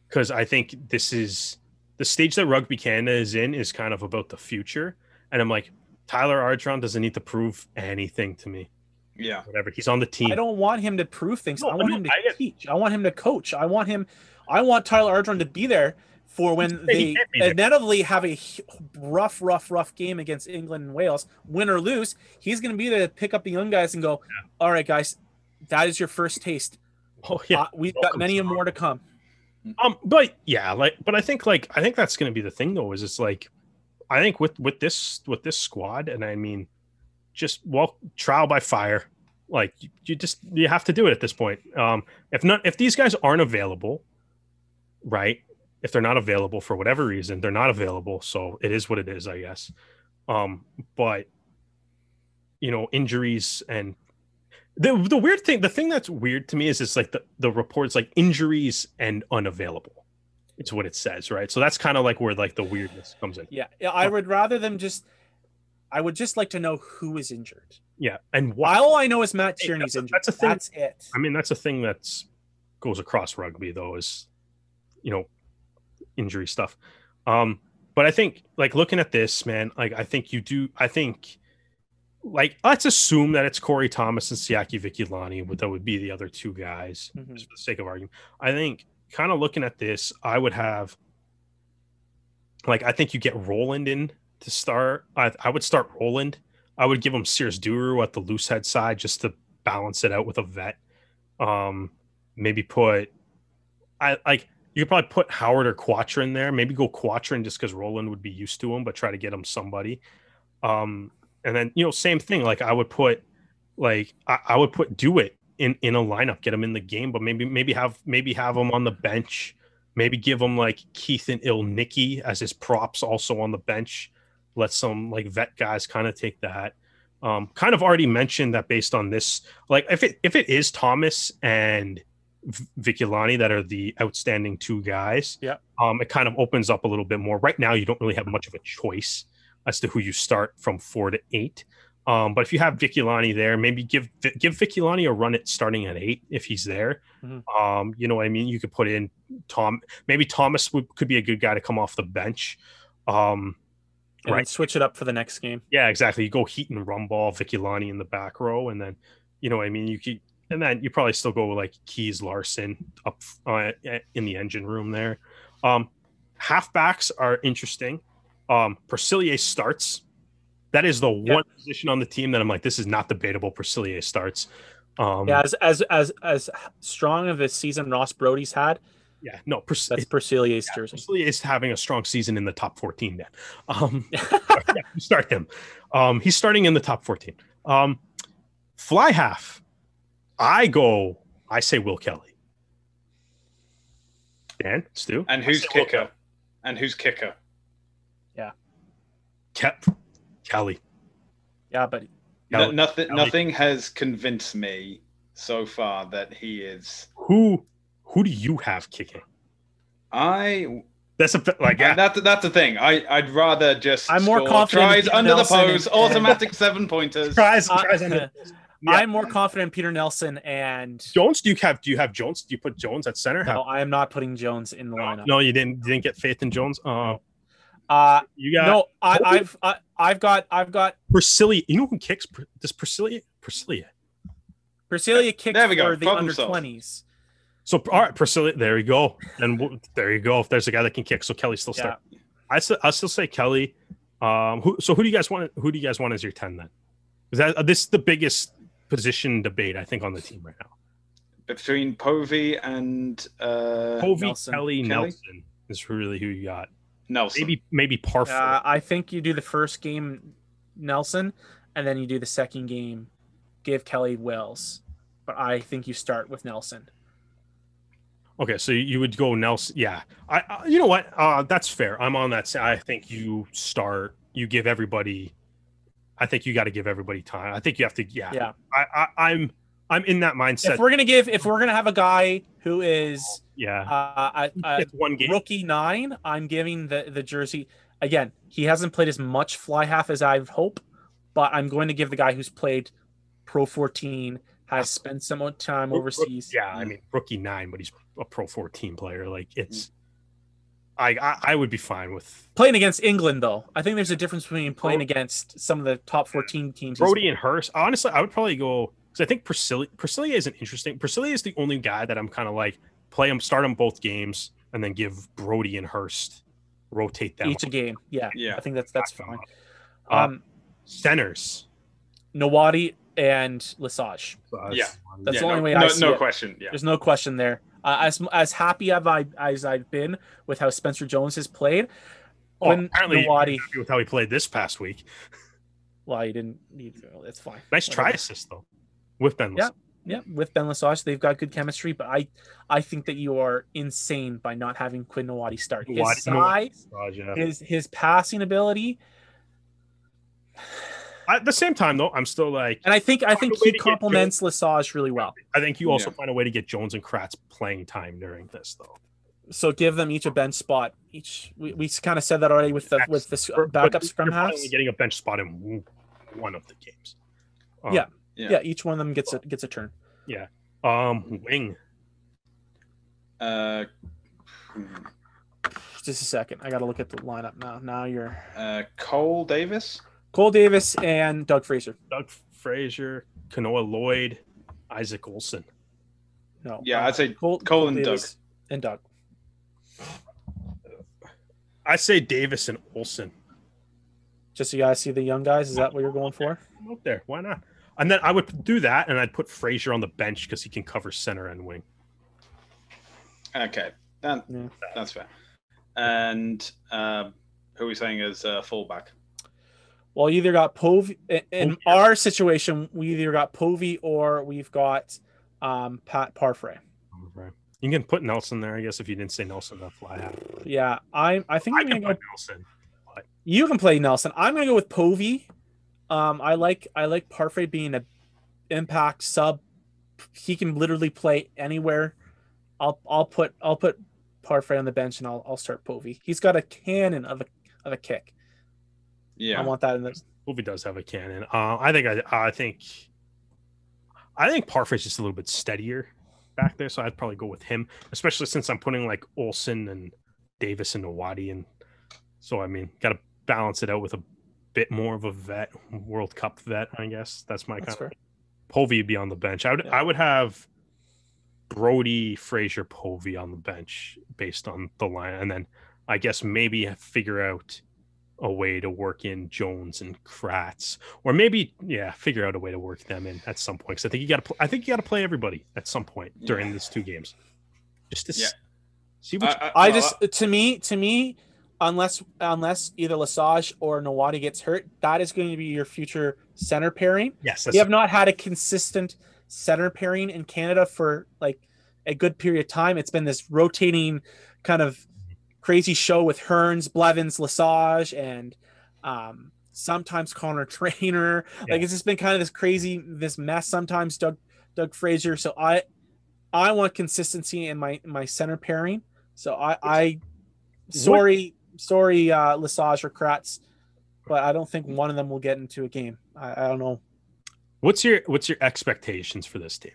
because I think this is the stage that Rugby Canada is in, is kind of about the future, and I'm like, Tyler Ardron doesn't need to prove anything to me. Yeah, whatever. He's on the team. I don't want him to prove things. I want him to teach. I want him to coach. I want Tyler Ardron to be there for when they inevitably have a rough game against England and Wales, win or lose. He's going to be there to pick up the young guys and go, all right, guys, that is your first taste. Oh yeah, we've got many more to come. But I think that's going to be the thing, though. Is it's like, I think with this squad, and I mean, just trial by fire. Like you have to do it at this point. If these guys aren't available, right? If they're not available for whatever reason, they're not available. So it is what it is, I guess. But injuries and the weird thing, the thing that's weird to me is it's like the reports like injuries and unavailable. It's what it says, right? So that's kind of like where like the weirdness comes in. Yeah, I would rather them I would just like to know who is injured. Yeah, and why. All I know is Matt Tierney's injured. That's a thing. That's it. I mean, that's a thing that goes across rugby, though, is injury stuff. But I think, like, looking at this, man, like, I think let's assume that it's Corey Thomas and Siaki Vikilani, but that would be the other two guys, just for the sake of argument. I think, kind of looking at this, I would have, I think you get Roland in to start. I would start Roland. I would give him Sears Duru at the loose head side just to balance it out with a vet. Maybe put you could probably put Howard or Quatra in there. Maybe go Quatra just because Roland would be used to him, but try to get him somebody. And then same thing. Like I would put Dewitt in a lineup, get him in the game, but maybe have him on the bench. Maybe give him like Keith and Nicky as his props also on the bench. Let some vet guys kind of take that. Kind of already mentioned that based on this, if it is Thomas and Vikilani that are the outstanding two guys, it kind of opens up a little bit more. Right now, you don't really have much of a choice as to who you start from 4 to 8. But if you have Vikilani there, maybe give Vikilani a run at starting at 8 if he's there. You know what I mean? You could put in maybe Thomas could be a good guy to come off the bench. Right, switch it up for the next game. Yeah, exactly. You go Heaton, Rumball, Vikilani in the back row, and then you could, and then you probably still go like Keys, Larson up in the engine room there. Halfbacks are interesting. Percillier starts. That is the one position on the team that I'm like, this is not debatable. Percillier starts. As strong of a season Ross Brody's had. Yeah, no, that's Percillier's jersey. Percillier is having a strong season in the top 14 then. Start him. He's starting in the top 14. Fly half. I say Will Kelly. Dan, Stu? And who's kicker? And who's kicker? Yeah. Kelly. Yeah, but nothing has convinced me so far that he is. Who do you have kicking? That's the thing. I'd rather just. I'm more confident. Tries under the post, automatic 7-pointers. Tries under. I'm more confident in Peter Nelson and Jones. Do you have Jones? Do you put Jones at center? No, I am not putting Jones in the lineup. No, you didn't get faith in Jones. You got no. I've got Priscilla. You know who kicks? This Priscilla kicks for the under 20s. So all right, Priscilla. There you go. And there you go. If there's a guy that can kick, so Kelly still start. I still say Kelly. Who do you guys want? Who do you guys want as your 10 then? This is the biggest position debate I think on the team right now. Between Povey and Kelly Nelson is really who you got. Nelson. Maybe Parfait. I think you do the first game Nelson, and then you do the second game, give Kelly Wells. But I think you start with Nelson. Okay, so you would go Nelson. Yeah, I you know what? That's fair. I'm on that. I think you start. You give everybody. I think you got to give everybody time. I think you have to. Yeah. I'm in that mindset. If we're gonna have a guy who is one game. Rookie 9, I'm giving the jersey again. He hasn't played as much fly half as I hope, but I'm going to give the guy who's played Pro 14, has spent some time overseas. Yeah, I mean rookie 9, but he's a Pro 14 player. Like it's. I would be fine with playing against England, though. I think there's a difference between playing against some of the top 14 teams. Brody and Hurst. Honestly, I would probably go because I think Priscilla is an interesting. Priscilla is the only guy that I'm kind of like play him, start him both games, and then give Brody and Hurst rotate them each a game. Yeah. I think that's fine. Centers, Nawadi and Lesage. That's the only way I see no it. Question. Yeah, there's no question there. As happy as I've been with how Spencer Jones has played, apparently Nawadi with how he played this past week. Well, he didn't need. It's fine. Nice try assist though, with Ben. Yeah, with Ben Lesage, they've got good chemistry. But I think that you are insane by not having Quinn Nawadi start. His size, his passing ability. At the same time, though, I'm still like, and I think he complements Lesage really well. I think you also find a way to get Jones and Kratz playing time during this, though. So give them each a bench spot. We kind of said that already with the backup scrum halves. Only getting a bench spot in one of the games. Yeah. Each one of them gets a turn. Yeah. Wing. Just a second. I got to look at the lineup now. Now you're Cole Davis and Doug Fraser. Kanoa Lloyd, Isaac Olsen. No. Yeah, I'd say Cole and Doug. And Doug. I say Davis and Olsen. Just so you guys see the young guys. Is that what you're going for? I'm up there. Why not? And then I would do that, and I'd put Fraser on the bench because he can cover center and wing. Okay. That's fair. And who are we saying is fullback? Well, you either got Povey. In our situation, we either got Povey or we've got Pat Parfait. Right. You can put Nelson there, I guess, if you didn't say Nelson, that fly half. Yeah, I think I'm going to go Nelson. But... You can play Nelson. I'm going to go with Povey. I like Parfait being an impact sub. He can literally play anywhere. I'll put Parfait on the bench and I'll start Povey. He's got a cannon of a kick. Yeah, I want that in this. Povey does have a cannon. I think Parfait's just a little bit steadier back there, so I'd probably go with him, especially since I'm putting like Olsen and Davis and Nawadi, and so I mean, got to balance it out with a bit more of a vet, World Cup vet, I guess. That's my kind of. Povey would be on the bench. I would have Brody, Fraser, Povey on the bench based on the line, and then I guess maybe figure out a way to work in Jones and Kratz, or maybe figure out a way to work them in at some point. Because I think you got to play everybody at some point during these two games, just to see what. To me, unless either Lesage or Nawadi gets hurt, that is going to be your future center pairing. Yes, we have not had a consistent center pairing in Canada for like a good period of time. It's been this rotating kind of crazy show with Hearns, Blevins, Lesage, and sometimes Connor Trainer. Like it's just been kind of this mess. Sometimes Doug Fraser. So I want consistency in my center pairing. So sorry, Lesage or Kratz, but I don't think one of them will get into a game. I don't know. What's your expectations for this team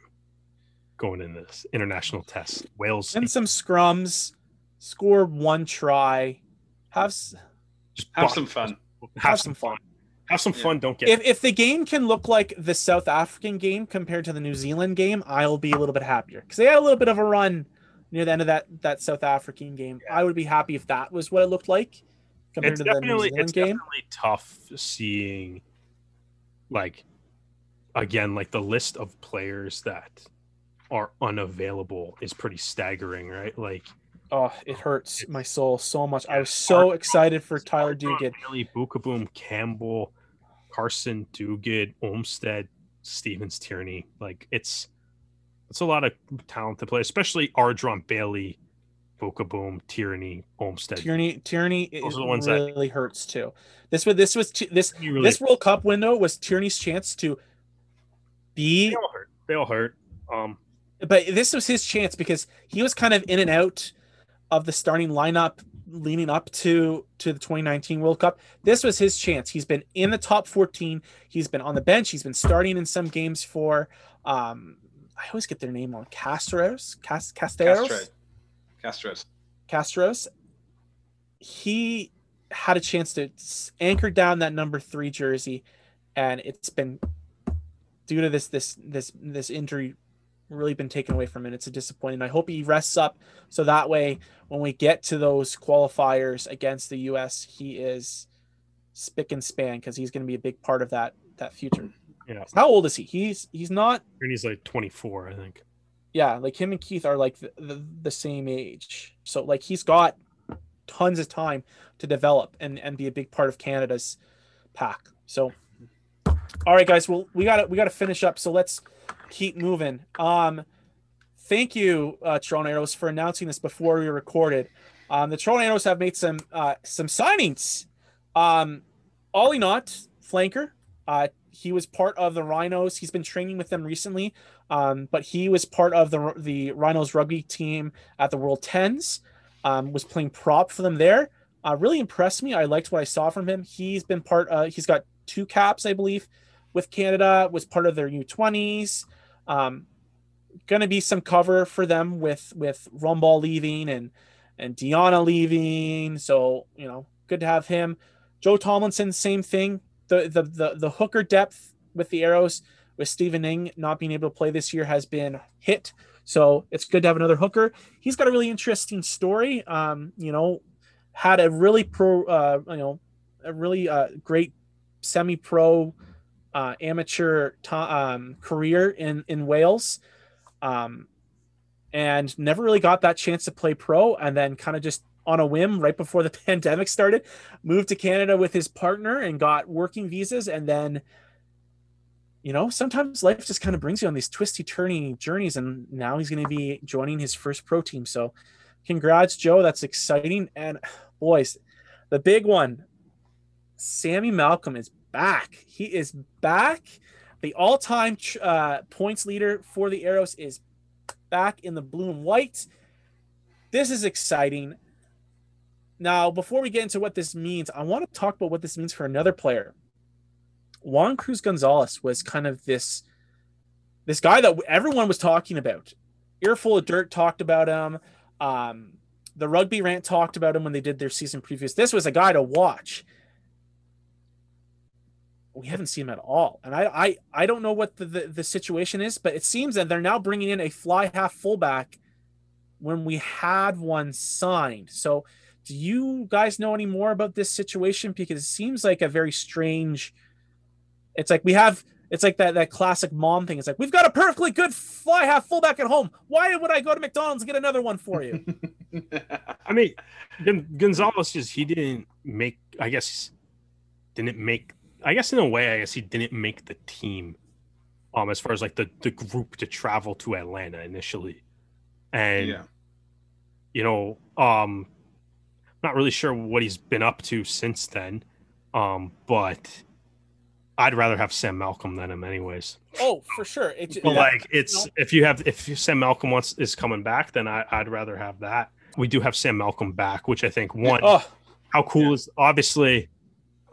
going into this international test? Wales win some scrums, score one try, have some fun. Have some fun. Have some fun. Don't get if the game can look like the South African game compared to the New Zealand game, I'll be a little bit happier because they had a little bit of a run near the end of that South African game. Yeah. I would be happy if that was what it looked like compared to the New Zealand game. It's definitely tough seeing, like, again, like the list of players that are unavailable is pretty staggering, right? Like, oh, it hurts my soul so much. I was so excited for Tyler Duguid. Really, Bukaboom, Campbell, Carson, Duguid, Olmstead, Stevens, Tierney. Like, it's a lot of talent to play, especially Ardron, Bailey, Bukaboom, Tierney, Olmstead. Tierney those are the ones really that hurts too. This World Cup window was Tierney's chance to be. They all hurt. But this was his chance because he was kind of in and out of the starting lineup leading up to the 2019 World Cup. This was his chance. He's been in the top 14. He's been on the bench. He's been starting in some games for I always get their name on Castros. He had a chance to anchor down that number 3 jersey, and it's been due to this injury really been taken away from him. It's a disappointing. I hope he rests up so that way when we get to those qualifiers against the US, he is spick and span because he's going to be a big part of that future. Yeah. How old is he? He's not. He's like 24, I think. Yeah, like him and Keith are like the same age. So like he's got tons of time to develop and be a big part of Canada's pack. So all right, guys, well we got to finish up. So let's keep moving. Thank you, Toronto Arrows, for announcing this before we recorded. The Toronto Arrows have made some signings. Ollie Knott, flanker. He was part of the Rhinos. He's been training with them recently, but he was part of the Rhinos rugby team at the World Tens. Was playing prop for them there. Really impressed me. I liked what I saw from him. He's been he's got 2 caps, I believe, with Canada. Was part of their U20s. Going to be some cover for them with Rumball leaving and Deanna leaving. So, good to have him. Joe Tomlinson, same thing. The hooker depth with the Arrows, with Stephen Ng not being able to play this year, has been hit. So it's good to have another hooker. He's got a really interesting story. Had a really great semi-pro amateur career in Wales, and never really got that chance to play pro, and then kind of just on a whim right before the pandemic started, moved to Canada with his partner and got working visas. And then, sometimes life just kind of brings you on these twisty turny journeys, and now he's going to be joining his first pro team. So congrats, Joe. That's exciting. And boys, the big one, Sammy Malcolm is back. He is back. The all-time points leader for the Arrows is back in the blue and white. This is exciting. Now, before we get into what this means, I want to talk about what this means for another player. Juan Cruz Gonzalez was kind of this guy that everyone was talking about. Earful of Dirt talked about him. The Rugby Rant talked about him when they did their season previews. This was a guy to watch. We haven't seen him at all. And I don't know what the situation is, but it seems that they're now bringing in a fly half fullback when we had one signed. So do you guys know any more about this situation? Because it seems like a very strange, it's like that classic mom thing. It's like, we've got a perfectly good fly half fullback at home. Why would I go to McDonald's and get another one for you? I mean, Gonzalez he didn't make in a way, he didn't make the team as far as like the group to travel to Atlanta initially. And not really sure what he's been up to since then. But I'd rather have Sam Malcolm than him anyways. Oh, for sure. If Sam Malcolm is coming back, then I'd rather have that. We do have Sam Malcolm back, which I think how cool is obviously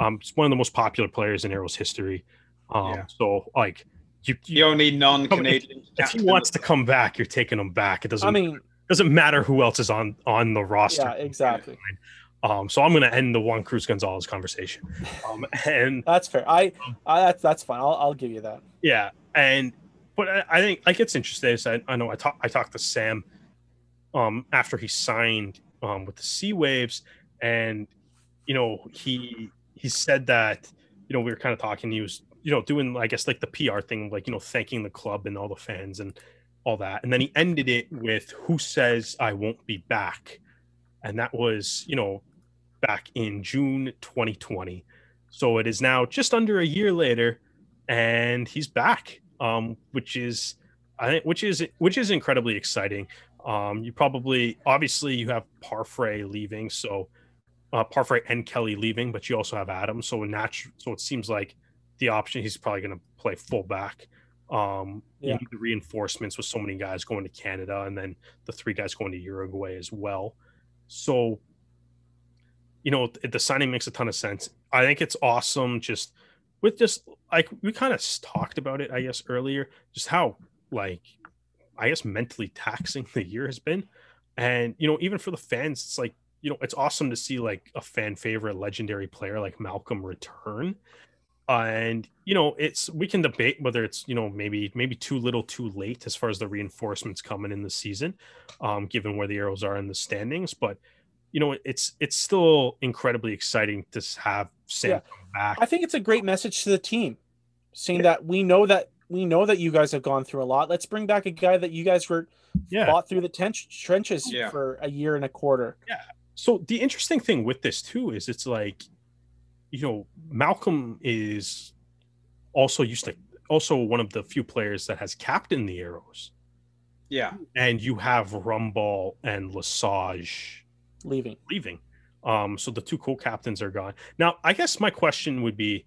it's one of the most popular players in Arrows history. So like The only non-Canadian. If he wants to come back, you're taking him back. It doesn't. I mean, doesn't matter who else is on the roster. Yeah, exactly. So I'm going to end the Juan Cruz Gonzalez conversation. And that's fair. That's fine. I'll give you that. Yeah, but I think like it's interesting. I know I talked to Sam after he signed with the Sea Waves, and he said that we were kind of talking. He was doing I guess like the PR thing, like thanking the club and all the fans and all that, and then he ended it with "Who says I won't be back?" And that was back in June 2020. So it is now just under a year later, and he's back, which is incredibly exciting. You obviously you have Parfrey leaving, so Parfrey and Kelly leaving, but you also have Adam. So it seems like the option he's probably going to play fullback. You need the reinforcements with so many guys going to Canada, and then the 3 guys going to Uruguay as well. So the signing makes a ton of sense. I think it's awesome. Just with like we kind of talked about it, I guess earlier, just how like I guess mentally taxing the year has been, and even for the fans, it's like it's awesome to see like a fan favorite, legendary player like Malcolm return. And we can debate whether it's maybe too little too late as far as the reinforcements coming in the season, given where the Arrows are in the standings, but it's still incredibly exciting to have Sam come back. I think it's a great message to the team, saying that we know that you guys have gone through a lot. Let's bring back a guy that you guys fought through the trenches for a year and a quarter. Yeah. So the interesting thing with this too is it's like, Malcolm is also one of the few players that has captained the Arrows. Yeah. And you have Rumball and Lesage leaving. So the 2 co-captains are gone. Now, I guess my question would be,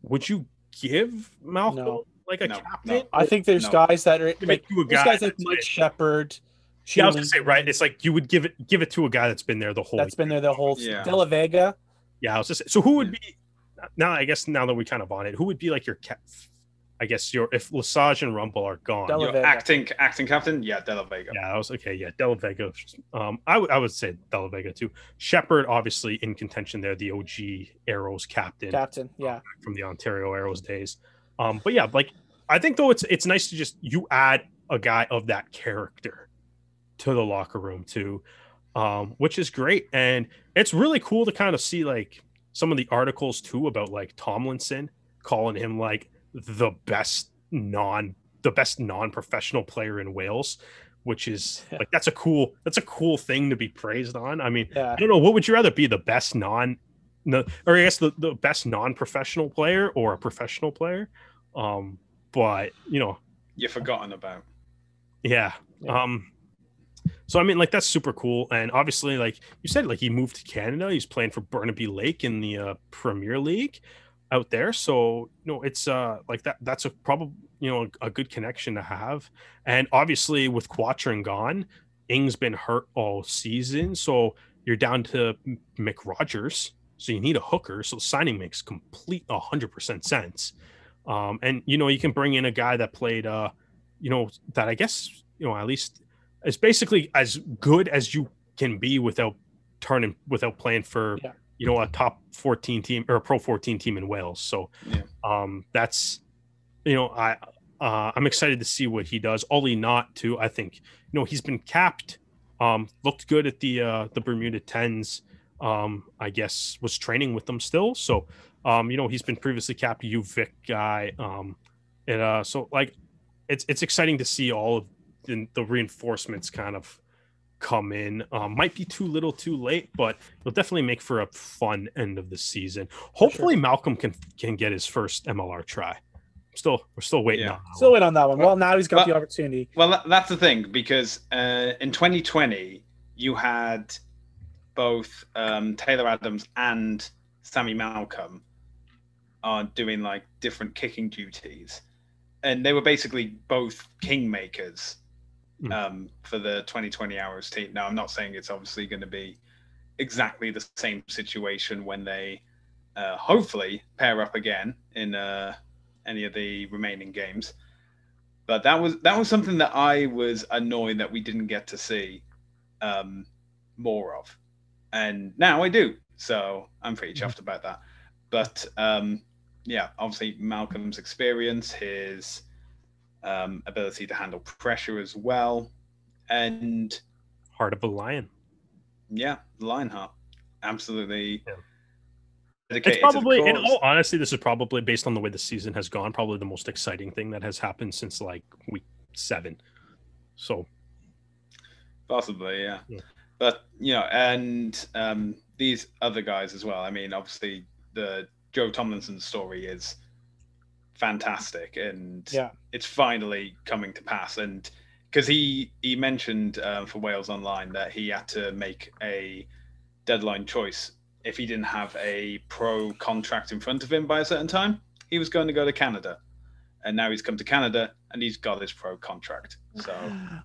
would you give Malcolm a captain? No. I think there's guys that are like guys like Mike Shepard. Yeah, I was gonna say, right. It's like you would give it to a guy that's been there the whole De La Vega. Yeah, I was just so who would be now? I guess now that we kind of on it, who would be like your if Lesage and Rumball are gone, your acting captain, De La Vega. Yeah, I was okay. Yeah, De La Vega. I would say De La Vega too. Shepard obviously in contention there, the OG Arrows captain, from the Ontario Arrows days. But yeah, like I think though it's nice to just you add a guy of that character to the locker room too. Which is great, and it's really cool to kind of see like some of the articles too about like Tomlinson calling him like the best non-professional player in Wales, which is like that's a cool thing to be praised on. I mean, I don't know, what would you rather be, the best the best non-professional player or a professional player? But you're forgotten about. Yeah. So I mean, like that's super cool, and obviously, like you said, like he moved to Canada. He's playing for Burnaby Lake in the Premier League out there. So it's like that's a probably a good connection to have. And obviously, with Quattrin gone, Ing's been hurt all season, so you're down to Mick Rogers. So you need a hooker. So signing makes 100% sense. And you can bring in a guy that played that I guess at least. It's basically as good as you can be without playing for a top 14 team or a pro 14 team in Wales. So that's I'm excited to see what he does. Ollie Knott too. I think he's been capped. Looked good at the Bermuda Tens. I guess was training with them still. So he's been previously capped UVic guy. So like it's exciting to see all of the reinforcements kind of come in. Might be too little too late, but it'll definitely make for a fun end of the season. Hopefully Malcolm can get his first MLR try. We're still waiting on that still waiting on that one. Well, now he's got the opportunity. Well, that's the thing, because in 2020 you had both Taylor Adams and Sammy Malcolm doing like different kicking duties, and they were basically both kingmakers for the 2020 Arrows team. Now, I'm not saying it's obviously going to be exactly the same situation when they hopefully pair up again in any of the remaining games. But that was something that I was annoyed that we didn't get to see more of. And now I do. So I'm pretty chuffed about that. But yeah, obviously Malcolm's experience, his ability to handle pressure as well. And heart of a lion. Yeah, Lionheart. Absolutely. Yeah. It's probably, in all honesty, this is probably, based on the way the season has gone, probably the most exciting thing that has happened since like week 7. So possibly, yeah. But and these other guys as well. I mean, obviously the Joe Tomlinson story is fantastic, and it's finally coming to pass. And because he mentioned for Wales Online that he had to make a deadline choice. If he didn't have a pro contract in front of him by a certain time, he was going to go to Canada. And now he's come to Canada and he's got his pro contract. So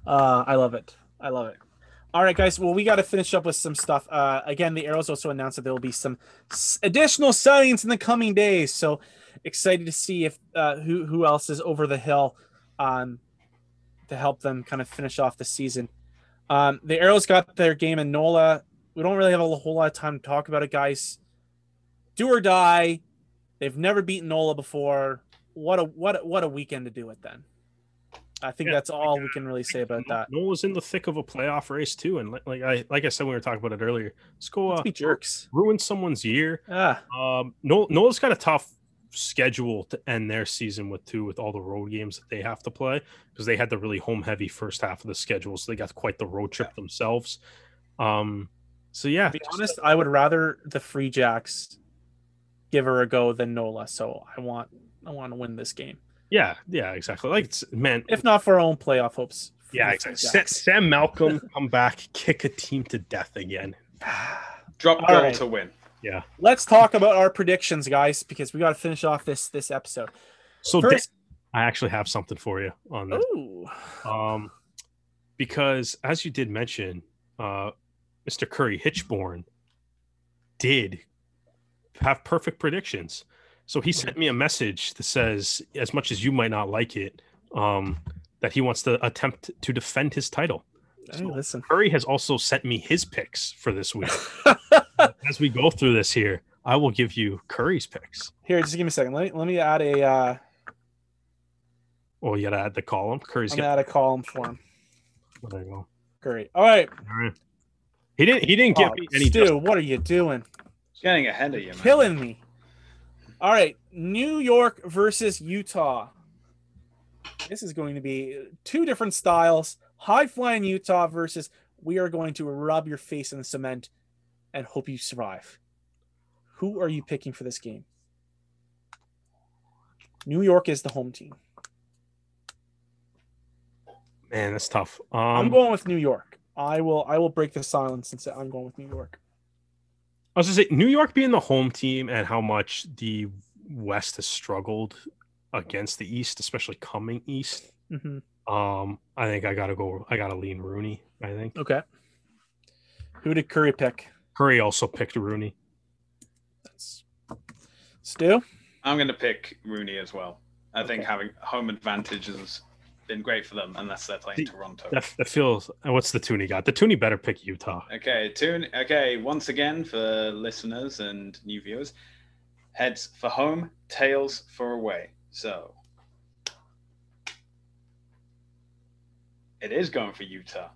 I love it. All right, guys. Well, we got to finish up with some stuff. Again, the Arrows also announced that there will be some additional signings in the coming days. So excited to see if who else is over the hill to help them kind of finish off the season. The Arrows got their game in NOLA. We don't really have a whole lot of time to talk about it, guys. Do or die. They've never beaten NOLA before. What a weekend to do it then. I think that's all we can really say about that. NOLA's in the thick of a playoff race too, and like I said when we were talking about it earlier, let's be jerks. Ruin someone's year. NOLA's got a tough schedule to end their season with all the road games that they have to play, because they had the really home heavy first half of the schedule, so they got quite the road trip themselves. So yeah, to be honest, I would rather the Free Jacks give her a go than NOLA. So I want to win this game. Yeah, exactly. Like, man, if not for our own playoff hopes. Yeah, exactly. Sam Malcolm come back, kick a team to death again. Drop goal to win. Yeah. Let's talk about our predictions, guys, because we got to finish off this episode. So first, I actually have something for you on this. Ooh. Because as you did mention, Mr. Curry Hitchborn did have perfect predictions. So he sent me a message that says, as much as you might not like it, that he wants to attempt to defend his title. Hey, listen. Curry has also sent me his picks for this week. As we go through this here, I will give you Curry's picks. Here, just give me a second. Let me add a... Oh, you got to add the column? Curry's going to add a column for him. There you go. Curry. All right. He didn't give me any... Stu, what are you doing? Getting ahead of you, man. Killing me. All right. New York versus Utah. This is going to be two different styles. High-flying Utah versus we are going to rub your face in the cement and hope you survive. Who are you picking for this game? New York is the home team. Man, that's tough. I'm going with New York. I will break the silence and say I'm going with New York. I was going to say, New York being the home team and how much the West has struggled against the East, especially coming East. Mm-hmm. I think I got to lean Rooney, I think. Okay. Who did Curry pick? Curry also picked Rooney. Stu? I'm going to pick Rooney as well. I think having home advantage has been great for them unless they're playing Toronto. That feels... What's the Toonie got? The Toonie better pick Utah. Okay, once again, for listeners and new viewers, heads for home, tails for away. So it is going for Utah.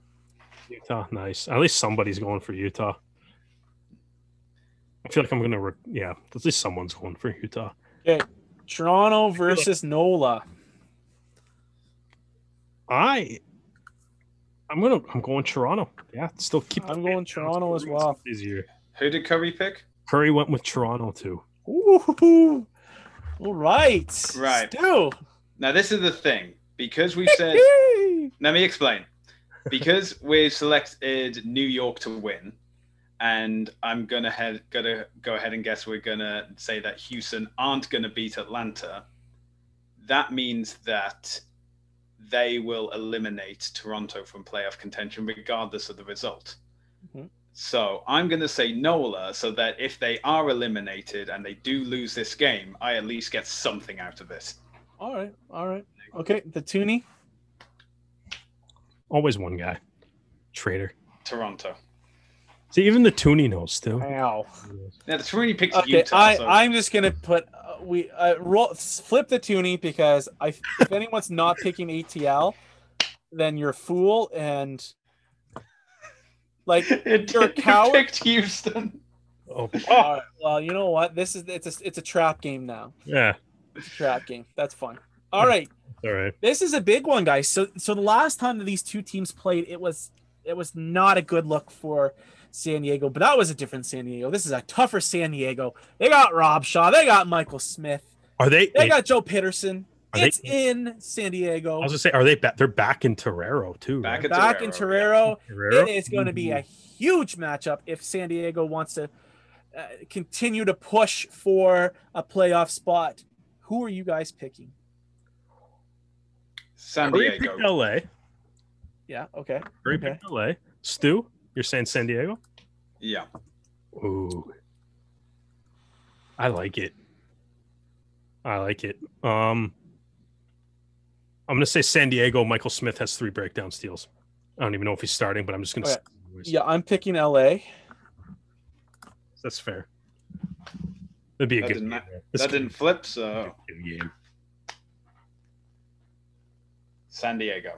Utah, nice. At least somebody's going for Utah. I feel like I'm going to... at least someone's going for Utah. Okay, Toronto versus NOLA. I'm going Toronto. Yeah, still keep... I'm going Toronto as well. Easier. Who did Curry pick? Curry went with Toronto too. Ooh. All right. Stu. Now this is the thing. Because we've said... Let me explain. Because we've selected New York to win, and I'm gonna go ahead and guess we're gonna say that Houston aren't gonna beat Atlanta. That means that they will eliminate Toronto from playoff contention regardless of the result. Mm-hmm. So I'm going to say NOLA so that if they are eliminated and they do lose this game, I at least get something out of this. All right. Okay, the Toonie. Always one guy. Traitor. Toronto. See, even the Toonie knows too. Wow. Yeah, the Toonie picked Okay, Utah. I'm just gonna put flip the Toonie because if anyone's not picking ATL, then you're a fool and like you're a coward. Picked Houston. Oh. Right, well, you know what? It's a trap game now. Yeah. It's a trap game. That's fun. All right. All right. This is a big one, guys. So the last time that these two teams played, it was not a good look for San Diego, but that was a different San Diego. This is a tougher San Diego. They got Rob Shaw. They got Michael Smith. They got Joe Peterson. It's in San Diego. I was gonna say, are they back? They're back in Torero too. Back in Torero. It is going to be a huge matchup if San Diego wants to continue to push for a playoff spot. Who are you guys picking? San Diego. LA. Yeah, okay. Picked LA. Stu, you're saying San Diego? Yeah. Ooh. I like it. I'm gonna say San Diego. Michael Smith has 3 breakdown steals. I don't even know if he's starting, but I'm just gonna say yeah, I'm picking LA. That's fair. It'd be a good game. That didn't flip, so good game. San Diego.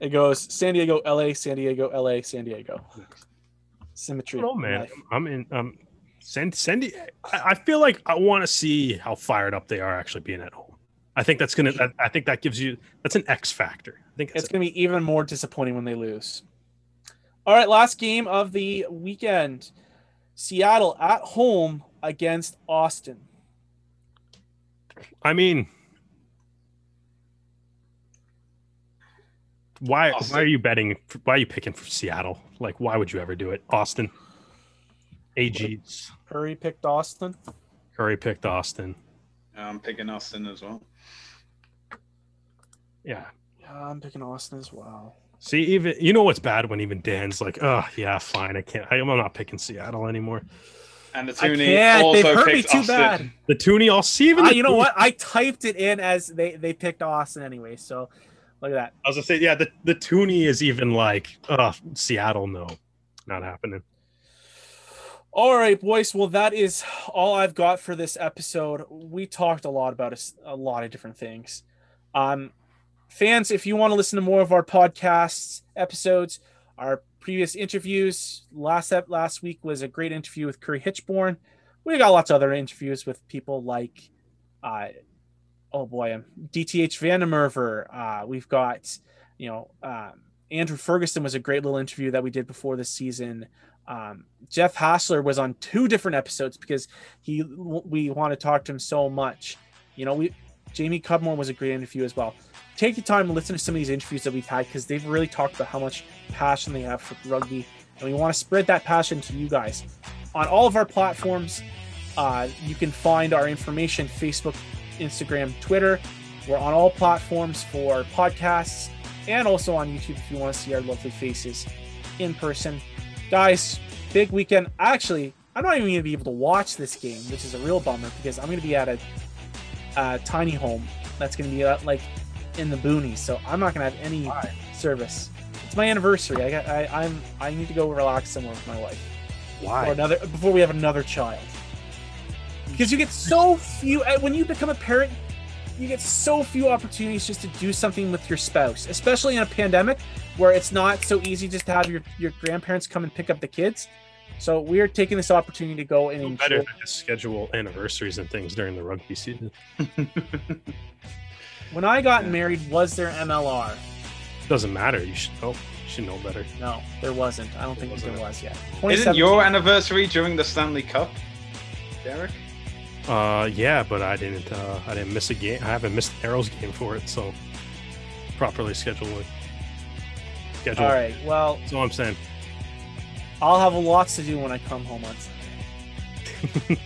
It goes San Diego, LA, San Diego, LA, San Diego. Symmetry. Oh man, I'm in. San Diego. I feel like I want to see how fired up they are actually being at home. I think that's gonna. I think that gives you. That's an X factor. I think it's gonna be even more disappointing when they lose. All right, last game of the weekend. Seattle at home against Austin. I mean, why are you betting? Why are you picking for Seattle? Like, why would you ever do it? Austin. AGs. Curry picked Austin. I'm picking Austin as well. Yeah. Yeah, I'm picking Austin as well. See, even you know what's bad when even Dan's like, oh yeah, fine, I can't. I'm not picking Seattle anymore. And the Toonie also They've hurt picked me too Austin. bad. The Toonie, I'll see even. You know what? I typed it in as they picked Austin anyway. So look at that. I was gonna say, yeah, the Toonie is even like, Seattle, no, not happening. All right, boys. Well, that is all I've got for this episode. We talked a lot about a lot of different things. Fans, if you want to listen to more of our podcasts episodes, our previous interviews, last week was a great interview with Curry Hitchborn. We got lots of other interviews with people like, DTH Vandermerver. We've got, Andrew Ferguson was a great little interview that we did before this season. Jeff Hassler was on 2 different episodes because we want to talk to him so much. Jamie Cudmore was a great interview as well. Take the time to listen to some of these interviews that we've had because they've really talked about how much passion they have for rugby, and we want to spread that passion to you guys. On all of our platforms, you can find our information: Facebook, Instagram, Twitter. We're on all platforms for podcasts and also on YouTube if you want to see our lovely faces in person. Guys, big weekend. Actually, I'm not even going to be able to watch this game, which is a real bummer because I'm going to be at a tiny home that's going to be in the boonies, so I'm not going to have any service. It's my anniversary. I need to go relax somewhere with my wife. Why? Before we have another child. Because you get so few when you become a parent. You get so few opportunities just to do something with your spouse, especially in a pandemic where it's not so easy just to have your grandparents come and pick up the kids. So we're taking this opportunity to go and better than to schedule anniversaries and things during the rugby season. When I got married, was there MLR? Doesn't matter. You should know. You should know better. No, there wasn't. I don't think there was yet. Isn't your anniversary during the Stanley Cup, Derek? Yeah, but I didn't miss a game. I haven't missed the Arrows game for it, so properly schedule it. All right. Well, that's all I'm saying. I'll have lots to do when I come home on Sunday.